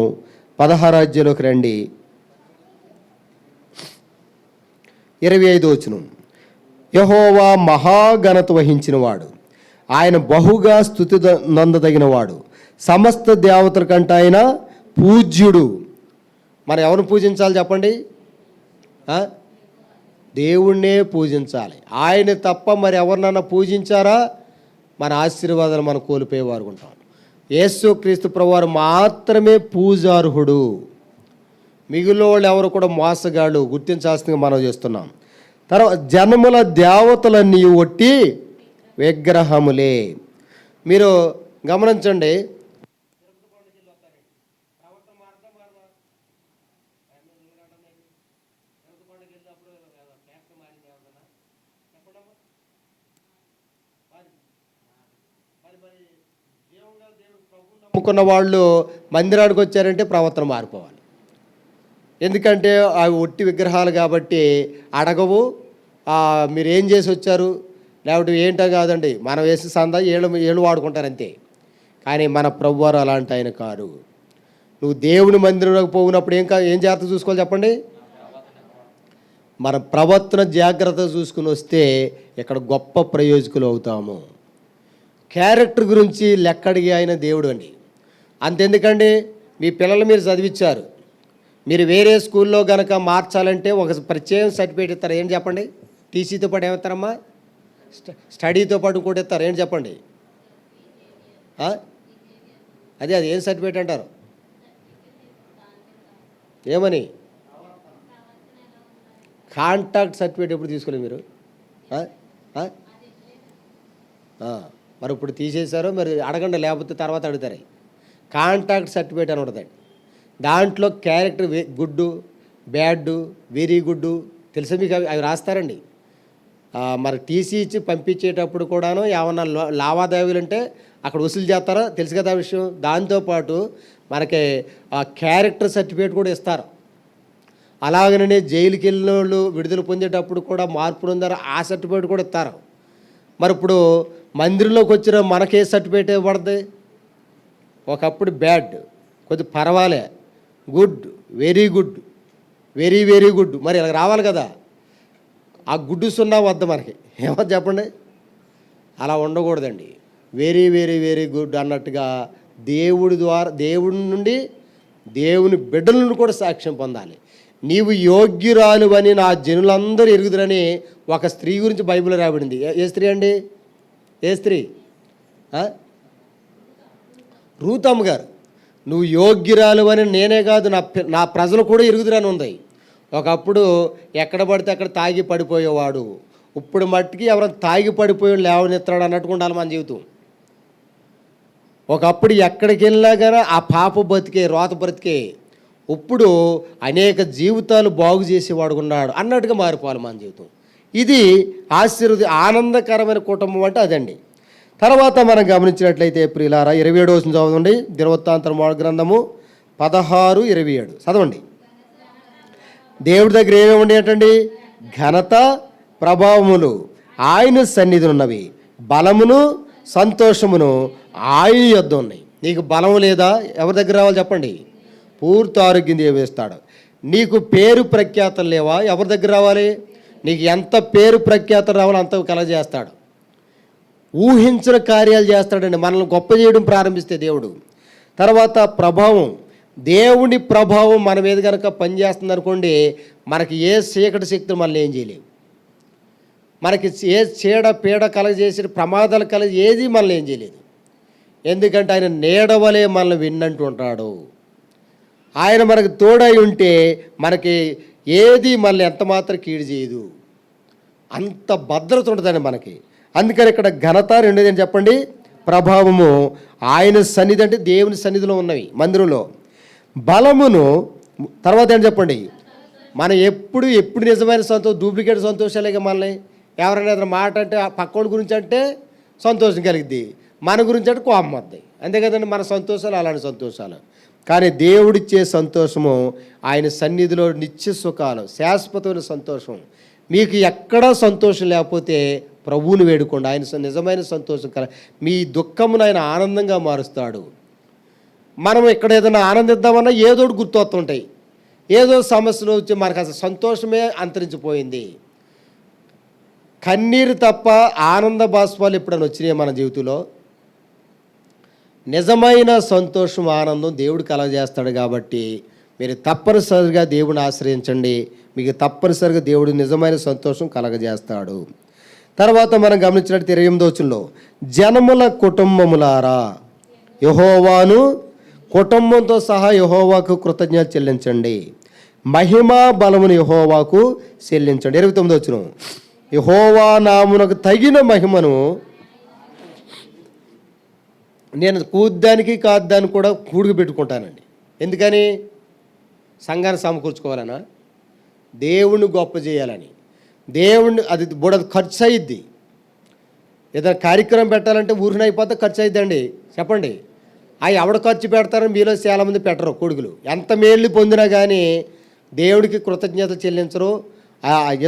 16వ అధ్యాయంలోకి రండి. 25వ వచనం. యెహోవా మహాఘనత వహించినవాడు, ఆయన బహుగా స్తుతి నందదగినవాడు, సమస్త దేవతల కంటే ఆయన పూజ్యుడు. మనం ఎవరిని పూజించాలి చెప్పండి? దేవుణ్ణే పూజించాలి. ఆయన తప్ప మరి ఎవరినన్నా పూజించారా మన ఆశీర్వాదాలు మనం కోల్పోయేవారు ఉంటాం. యేసుక్రీస్తు ప్రభువారు మాత్రమే పూజార్హుడు. మిగిలిన వాళ్ళు ఎవరు కూడా మోసగాళ్ళు, గుర్తించాల్సిందిగా మనం చేస్తున్నాం. తర్వాత జనముల దేవతలన్నీ ఒట్టి విగ్రహములే. మీరు గమనించండి, నమ్ముకున్న వాళ్ళు మందిరానికి వచ్చారంటే ప్రవర్తన మారిపోవాలి. ఎందుకంటే అవి ఒట్టి విగ్రహాలు కాబట్టి అడగవు. మీరు ఏం చేసి వచ్చారు లేకపోతే ఏంటో కాదండి, మనం వేసి సందా ఏళ్ళు వాడుకుంటారు అంతే. కానీ మన ప్రభువారు అలాంటి ఆయన కాదు. నువ్వు దేవుని మందిరంలోకి పోయినప్పుడు ఏం జాగ్రత్త చూసుకోవాలి చెప్పండి? మన ప్రవర్తన జాగ్రత్త చూసుకుని వస్తే ఇక్కడ గొప్ప ప్రయోజకులు అవుతాము. క్యారెక్టర్ గురించి లెక్కడిగి ఆయన దేవుడు అండి. అంతెందుకండి, మీ పిల్లలు మీరు చదివించారు, మీరు వేరే స్కూల్లో కనుక మార్చాలంటే ఒక ప్రత్యేక సర్టిఫికేట్ ఇస్తారు. ఏం చెప్పండి? టీసీతో పాటు ఏమిస్తారమ్మా? స్టడీతో పాటు కూడా ఇస్తారు. ఏంటి చెప్పండి? అది ఏం సర్టిఫికేట్ అంటారు? ఏమని? కాంటాక్ట్ సర్టిఫికేట్ ఎప్పుడు తీసుకోలేదు మీరు? మరి ఇప్పుడు తీసేశారో మరి అడగండి, లేకపోతే తర్వాత అడుగుతారు. కాంటాక్ట్ సర్టిఫికేట్ అని ఉంటుందండి. దాంట్లో character good, bad, very good తెలుసా మీకు? అవి రాస్తారండి. మరి టీసీ ఇచ్చి పంపించేటప్పుడు కూడాను ఏమన్నా లావాదేవీలు అంటే అక్కడ వసూలు చేస్తారో తెలుసు కదా ఆ విషయం. దాంతోపాటు మనకి ఆ క్యారెక్టర్ సర్టిఫికేట్ కూడా ఇస్తారు. అలాగనే జైలుకి వెళ్ళిన వాళ్ళు విడుదల పొందేటప్పుడు కూడా మార్పులు ఉందారో ఆ సర్టిఫికేట్ కూడా ఇస్తారు. మరి ఇప్పుడు మందిరంలోకి వచ్చిన మనకే సర్టిఫికేట్ ఇవ్వబడుతుంది? ఒకప్పుడు బ్యాడ్, కొద్దిగా పర్వాలే, good, very good, very very good, మరి ఇలా రావాలి కదా. ఆ గుడ్డు సున్నా వద్ద మనకి ఏమో చెప్పండి. అలా ఉండకూడదండి. వెరీ వెరీ వెరీ గుడ్ అన్నట్టుగా దేవుడి ద్వారా, దేవుడి నుండి, దేవుని బిడ్డల నుండి కూడా సాక్ష్యం పొందాలి. నీవు యోగ్యురాలు అని నా జనులందరూ ఎరుగుదురని ఒక స్త్రీ గురించి బైబిల్ రాబడింది. ఏ స్త్రీ అండి? ఏ స్త్రీ? రూతమ్మ గారు. నువ్వు యోగ్యురాలు అని నేనే కాదు, నా ప్రజలు కూడా ఎరుగుదురని ఉంది. ఒకప్పుడు ఎక్కడ పడితే అక్కడ తాగి పడిపోయేవాడు. ఇప్పుడు మట్టికి ఎవరైనా తాగి పడిపోయి లేవనెత్తాడు అన్నట్టుగా ఉండాలి మన జీవితం. ఒకప్పుడు ఎక్కడికి వెళ్ళినా కానీ ఆ పాప బతికే, రోత బ్రతికే. ఇప్పుడు అనేక జీవితాలు బాగు చేసేవాడు ఉన్నాడు అన్నట్టుగా మారిపోవాలి మన జీవితం. ఇది ఆనందకరమైన కుటుంబం అంటే అదండి. తర్వాత మనం గమనించినట్లయితే ప్రియులారా, 27వ వచనం చదవండి. దినవృత్తాంతం గ్రంథము 16:27 చదవండి. దేవుడి దగ్గర ఏమేమి ఉండేటండి? ఘనత, ప్రభావములు ఆయన సన్నిధి ఉన్నవి, బలమును సంతోషమును ఆయన యొద్ద ఉన్నాయి. నీకు బలం లేదా? ఎవరి దగ్గర రావాలి చెప్పండి? పూర్తి ఆరోగ్యం దేవేస్తాడు. నీకు పేరు ప్రఖ్యాతలు లేవా? ఎవరి దగ్గర రావాలి? నీకు ఎంత పేరు ప్రఖ్యాతలు రావాలో అంత కలగజేస్తాడు. ఊహించిన కార్యాలు చేస్తాడండి మనల్ని గొప్ప చేయడం ప్రారంభిస్తే దేవుడు. తర్వాత ప్రభావం, దేవుని ప్రభావం మన మీద కనుక పనిచేస్తుంది అనుకోండి, మనకి ఏ చీకటి శక్తులు మనల్ని ఏం చేయలేవు. మనకి ఏ చీడ పీడ కలగజేసిన ప్రమాదాలు ఏది మనల్ని ఏం చేయలేదు. ఎందుకంటే ఆయన నీడవలే మనల్ని విన్నంటూ ఉంటాడు. ఆయన మనకు తోడై ఉంటే మనకి ఏది మనల్ని ఎంత మాత్రం కీడు చేయదు. అంత భద్రత ఉంటుందండి మనకి. అందుకని ఇక్కడ ఘనత, రెండోది అని చెప్పండి, ప్రభావము ఆయన సన్నిధి అంటే దేవుని సన్నిధిలో ఉన్నవి మందిరంలో. బలమును, తర్వాత ఏంటి చెప్పండి, మనం ఎప్పుడు నిజమైన డూప్లికేట్ సంతోషాలేగా మనల్ని. ఎవరైనా ఏదైనా మాట అంటే పక్కోడి గురించి అంటే సంతోషం కలిగిద్ది, మన గురించి అంటే కోపం వద్దాయి. అంతే కదండి మన సంతోషాలు అలాంటి సంతోషాలు. కానీ దేవుడిచ్చే సంతోషము ఆయన సన్నిధిలో నిత్య సుఖాలు, శాశ్వతమైన సంతోషం. మీకు ఎక్కడా సంతోషం లేకపోతే ప్రభువుని వేడుకోండి. ఆయన నిజమైన సంతోషం మీ దుఃఖమును ఆయన ఆనందంగా మారుస్తాడు. మనం ఇక్కడ ఏదైనా ఆనందిద్దామన్నా ఏదో గుర్తు వస్తుంటాయి. ఏదో సమస్యలు వచ్చి మనకు అసలు సంతోషమే అంతరించిపోయింది. కన్నీరు తప్ప ఆనంద బాష్పాలు ఎప్పుడైనా వచ్చినాయి మన జీవితంలో? నిజమైన సంతోషం, ఆనందం దేవుడు కలగజేస్తాడు. కాబట్టి మీరు తప్పనిసరిగా దేవుని ఆశ్రయించండి. మీకు తప్పనిసరిగా దేవుడు నిజమైన సంతోషం కలగజేస్తాడు. తర్వాత మనం గమనించినట్టు 28వ వచనంలో, జనముల కుటుంబములారా యెహోవాను కుటుంబంతో సహా యెహోవాకు కృతజ్ఞత చెల్లించండి, మహిమా బలమును యెహోవాకు చెల్లించండి. 29వ వచనం, యెహోవా నామునకు తగిన మహిమను నేను కూద్దానికి కాద్దానికి కూడా కూడికి పెట్టుకుంటానండి. ఎందుకని? సంఘాన్ని సమకూర్చుకోవాలనా? దేవుణ్ణి గొప్ప చేయాలని. దేవుణ్ణి అది ఖర్చు అయ్యిద్ది. ఏదైనా కార్యక్రమం పెట్టాలంటే ఊరిని అయిపోతే ఖర్చు అయిద్దండి. చెప్పండి. అవి ఎవడ ఖర్చు పెడతారని మీలో చాలామంది పెట్టరు. కొడుకులు ఎంత మేళ్ళు పొందినా కానీ దేవుడికి కృతజ్ఞత చెల్లించరు.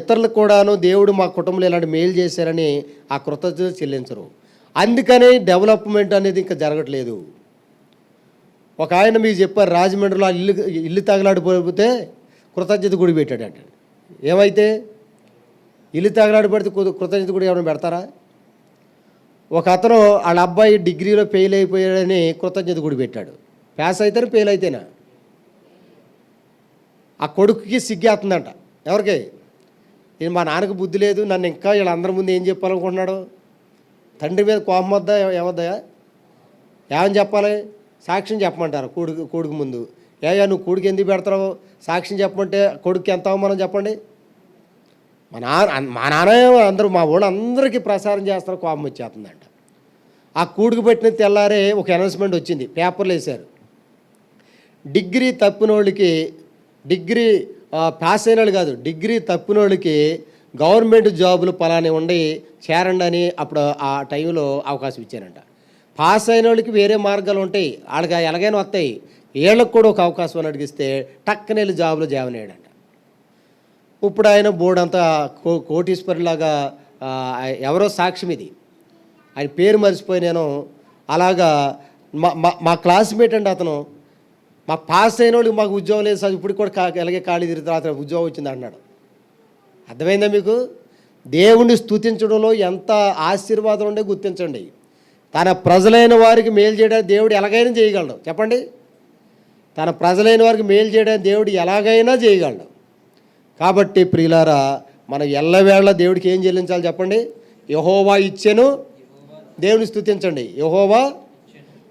ఇతరులకు కూడాను దేవుడు మా కుటుంబంలో ఇలాంటి మేలు చేశారని ఆ కృతజ్ఞత చెల్లించరు. అందుకని డెవలప్మెంట్ అనేది ఇంకా జరగట్లేదు. ఒక ఆయన మీకు చెప్పారు, రాజమండ్రిలో ఇల్లు తగలాడిపోతే కృతజ్ఞత గుడి పెట్టాడంట. ఏమైతే ఇల్లు తగలాడిపడితే కృతజ్ఞత గుడి ఎవరైనా పెడతారా? ఒక అతను వాళ్ళ అబ్బాయి డిగ్రీలో ఫెయిల్ అయిపోయాడని కృతజ్ఞత గుడి పెట్టాడు. పాస్ అయితేనే ఫెయిల్ అయితేనా? ఆ కొడుకుకి సిగ్గేస్తుందంట. ఎవరికి? ఇది మా నాన్నకు బుద్ధి లేదు, నన్ను ఇంకా వీళ్ళందరి ముందు ఏం చెప్పాలనుకుంటున్నాడు? తండ్రి మీద కోపం వద్దా? ఏమొద్దా? ఏమని చెప్పాలి? సాక్ష్యం చెప్పమంటారు కొడుకు ముందు. నువ్వు కొడుకు ఎందుకు పెడతావు? సాక్ష్యం చెప్పమంటే కొడుకు ఎంత అవమానం చెప్పండి. మా నాన్న అందరూ, మా ఊళ్ళో అందరికీ ప్రసారం చేస్తారు, కోపం వచ్చేస్తుందంట. ఆ కూడుకు పెట్టిన తెల్లారే ఒక అనౌన్స్మెంట్ వచ్చింది, పేపర్లు వేశారు. డిగ్రీ తప్పిన వాళ్ళకి, డిగ్రీ పాస్ అయిన వాళ్ళు కాదు, డిగ్రీ తప్పిన వాళ్ళకి గవర్నమెంట్ జాబులు పలాని ఉండి చేరండి అని అప్పుడు ఆ టైంలో అవకాశం ఇచ్చారంట. పాస్ అయిన వాళ్ళకి వేరే మార్గాలు ఉంటాయి, వాళ్ళకి ఎలాగైనా వస్తాయి. వీళ్ళకి కూడా ఒక అవకాశం అని అడిగిస్తే టక్కన వెళ్ళి జాబులో జాయిన్ అయ్యాడంట. ఇప్పుడు ఆయన బోర్డు అంతా కోటీశ్వరులాగా, ఎవరో సాక్ష్యం ఇది, ఆయన పేరు మర్చిపోయి నేను. అలాగా మా క్లాస్మేట్ అండి అతను. మాకు పాస్ అయిన వాళ్ళకి మాకు ఉద్యోగం లేదు సార్, ఇప్పుడు కూడా ఎలాగే ఖాళీ తిరుగుతారు, అతను ఉద్యోగం వచ్చింది అన్నాడు. అర్థమైందా మీకు? దేవుణ్ణి స్తుతించడంలో ఎంత ఆశీర్వాదం ఉండే గుర్తించండి. తన ప్రజలైన వారికి మేలు చేయడానికి దేవుడు ఎలాగైనా చేయగలడు. చెప్పండి. తన ప్రజలైన వారికి మేలు చేయడానికి దేవుడు ఎలాగైనా చేయగలడు. కాబట్టి ప్రియులారా, మనం ఎల్లవేళ దేవుడికి ఏం చెల్లించాలి చెప్పండి? యెహోవా ఇచ్చెను దేవుని స్తుతించండి. యెహోవా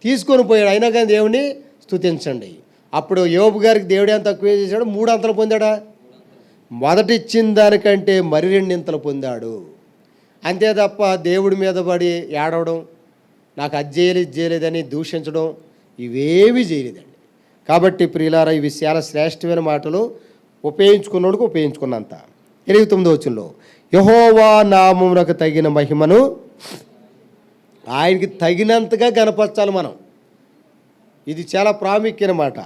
తీసుకొని పోయాడు, అయినా కానీ దేవుని స్తుతించండి. అప్పుడు యోబు గారికి దేవుడు ఏం తక్కువ చేశాడు? 3 అంతలు పొందాడా? మొదట ఇచ్చిన దానికంటే మరి 2 ఇంతలు పొందాడు. అంతే తప్ప దేవుడి మీద పడి ఏడవడం, నాకు అది చేయలేదు ఇది చేయలేదని దూషించడం ఇవేమీ చేయలేదండి. కాబట్టి ప్రియులారా, ఇవి చాలా శ్రేష్టమైన మాటలు. ఉపయోగించుకున్నోడికి ఉపయోగించుకున్నంత. 29వ వచనంలో యెహోవా నామమునకు తగిన మహిమను ఆయనకి తగినంతగా గనపరచాలి మనం. ఇది చాలా ప్రాముఖ్యమైన మాట.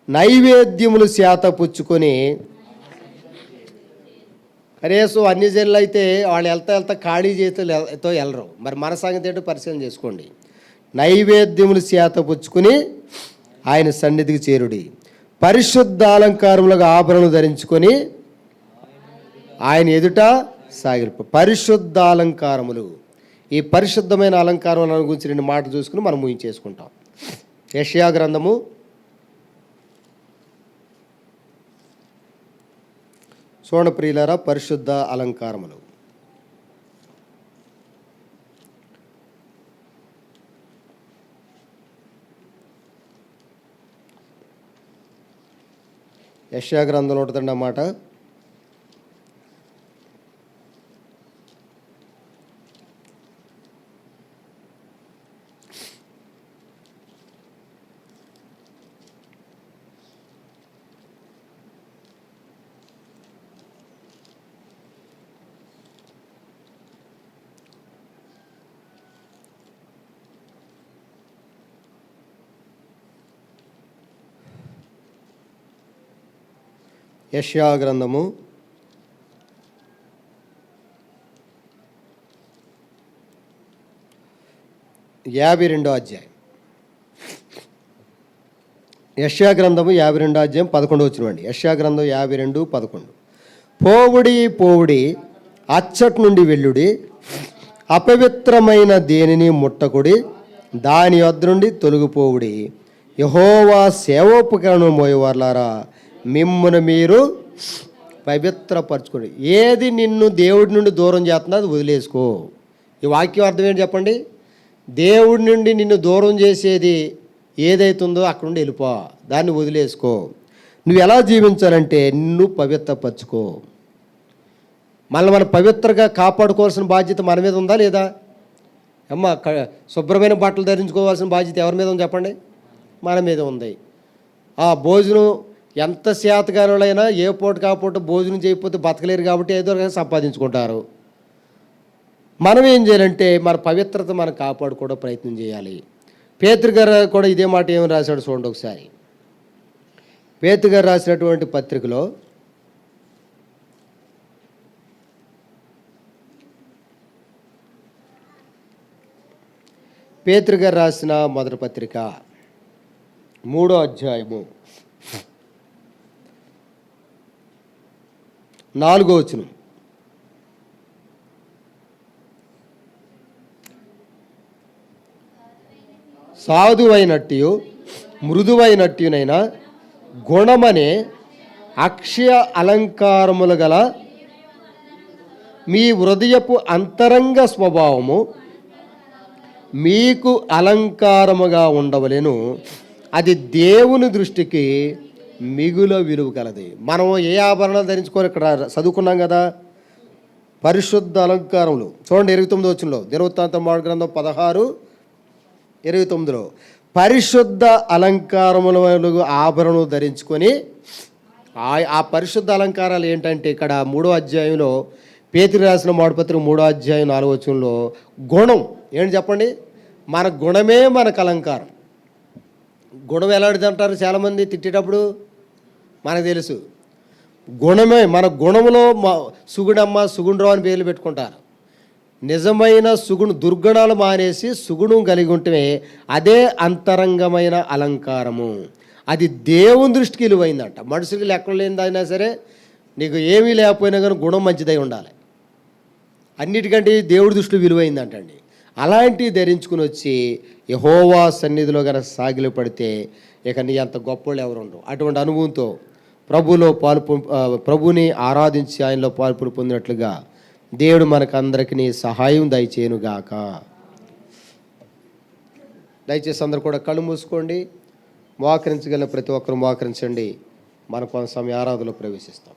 నైవేద్యములు శాత పుచ్చుకొని, కనీసం అన్ని జనులు అయితే వాళ్ళు వెళ్తా ఖాళీ చేతితో వెళ్ళరు. మరి మన సంగతి ఏంటో పరిశీలన చేసుకోండి. నైవేద్యములు శాత పుచ్చుకొని ఆయన సన్నిధికి చేరుడి, పరిశుద్ధ అలంకారములకు ఆభరణలు ధరించుకొని ఆయన ఎదుట సాగిరిపో. పరిశుద్ధ అలంకారములు. ఈ పరిశుద్ధమైన అలంకారములను గురించి 2 మాటలు చూసుకుని మనం ముగించేసుకుంటాం. యెషయా గ్రంథము 'చూడండి ప్రియులారా, పరిశుద్ధ అలంకారములు. యెషయా గ్రంథంలో ఉంటుందండి ఆ మాట. యెషయా గ్రంథము 52వ అధ్యాయం. యెషయా గ్రంథము 52వ అధ్యాయం 11వ వచనం అండి. యెషయా గ్రంథం 52:11. పోవుడి పోవుడి, అచ్చటి నుండి వెళ్ళుడి, అపవిత్రమైన దేనిని ముట్టకుడి, దాని వద్ద నుండి తొలగిపోవుడి. యెహోవా సేవోపకరణం మోయవార్లారా, మిమ్మును మీరు పవిత్రపరచుకోండి. ఏది నిన్ను దేవుడి నుండి దూరం చేస్తుందో అది వదిలేసుకో. ఈ వాక్యం అర్థం ఏంటి చెప్పండి? దేవుడి నుండి నిన్ను దూరం చేసేది ఏదైతుందో అక్కడ నుండి వెళ్ళిపో, దాన్ని వదిలేసుకో. నువ్వు ఎలా జీవించాలంటే నిన్ను పవిత్రపరచుకో. మనం పవిత్రంగా కాపాడుకోవాల్సిన బాధ్యత మన మీద ఉందా లేదా? శుభ్రమైన బట్టలు ధరించుకోవాల్సిన బాధ్యత ఎవరి మీద ఉంది చెప్పండి? మన మీద ఉంది. భోజనం ఎంత శాతగానులైనా ఏ పూట కాకపోతే భోజనం చేయకపోతే బతకలేరు కాబట్టి ఏదో సంపాదించుకుంటారు. మనం ఏం చేయాలంటే మన పవిత్రత మనం కాపాడుకోవడం ప్రయత్నం చేయాలి. పేతురు గారు కూడా ఇదే మాట ఏమని రాశాడు చూడండి ఒకసారి. పేతురు గారు రాసినటువంటి పత్రికలో పేతురు గారు రాసిన మొదటి పత్రిక 3వ అధ్యాయము 4వ వచనం. సాధువైనట్టు మృదువైనట్టునైనా గుణమనే అక్షయ అలంకారములు గల మీ హృదయపు అంతరంగ స్వభావము మీకు అలంకారముగా ఉండవలెను, అది దేవుని దృష్టికి మిగుల విలువ కలది. మనం ఏ ఆభరణాలు ధరించుకొని ఇక్కడ చదువుకున్నాం కదా, పరిశుద్ధ అలంకారములు. చూడండి 29వ వచనంలో, దినవృత్తాంతం మొదటి గ్రంథం 16:29. పరిశుద్ధ అలంకారములు ఆభరణం ధరించుకొని, ఆ పరిశుద్ధ అలంకారాలు ఏంటంటే ఇక్కడ 3వ అధ్యాయంలో పేతురు రాసిన మొదటి పత్రిక 3వ అధ్యాయం 4వ వచనంలో గుణం ఏంటి చెప్పండి? మన గుణమే మనకు అలంకారం. గుణం ఎలాంటిది అంటారు చాలామంది తిట్టేటప్పుడు? మనకు తెలుసు. గుణమే మన గుణంలో సుగుణమ్మ సుగుణరావు అని పేర్లు పెట్టుకుంటారు. నిజమైన దుర్గుణాలు మానేసి సుగుణం కలిగి ఉంటే అదే అంతరంగమైన అలంకారము. అది దేవుని దృష్టికి విలువైందంట. మనుషులకి లెక్కలు లేనిదైనా సరే నీకు ఏమీ లేకపోయినా కానీ గుణం మంచిదై ఉండాలి. అన్నిటికంటే దేవుడి దృష్టిలో విలువైందంటండి. అలాంటివి ధరించుకుని వచ్చి యెహోవా సన్నిధిలో కనుక సాగిలి పడితే ఇక నీ అంత గొప్పలు ఎవరు ఉండవు. అటువంటి అనుభవంతో ప్రభుని ఆరాధించి ఆయనలో పాల్పొందినట్లుగా దేవుడు మనకందరికీ సహాయం దయచేయునుగాక. దయచేసి అందరూ కూడా కళ్ళు మూసుకోండి. మోకరించగలిగిన ప్రతి ఒక్కరు మోకరించండి. మనం కొంత సమయం ఆరాధనలో ప్రవేశిస్తాం.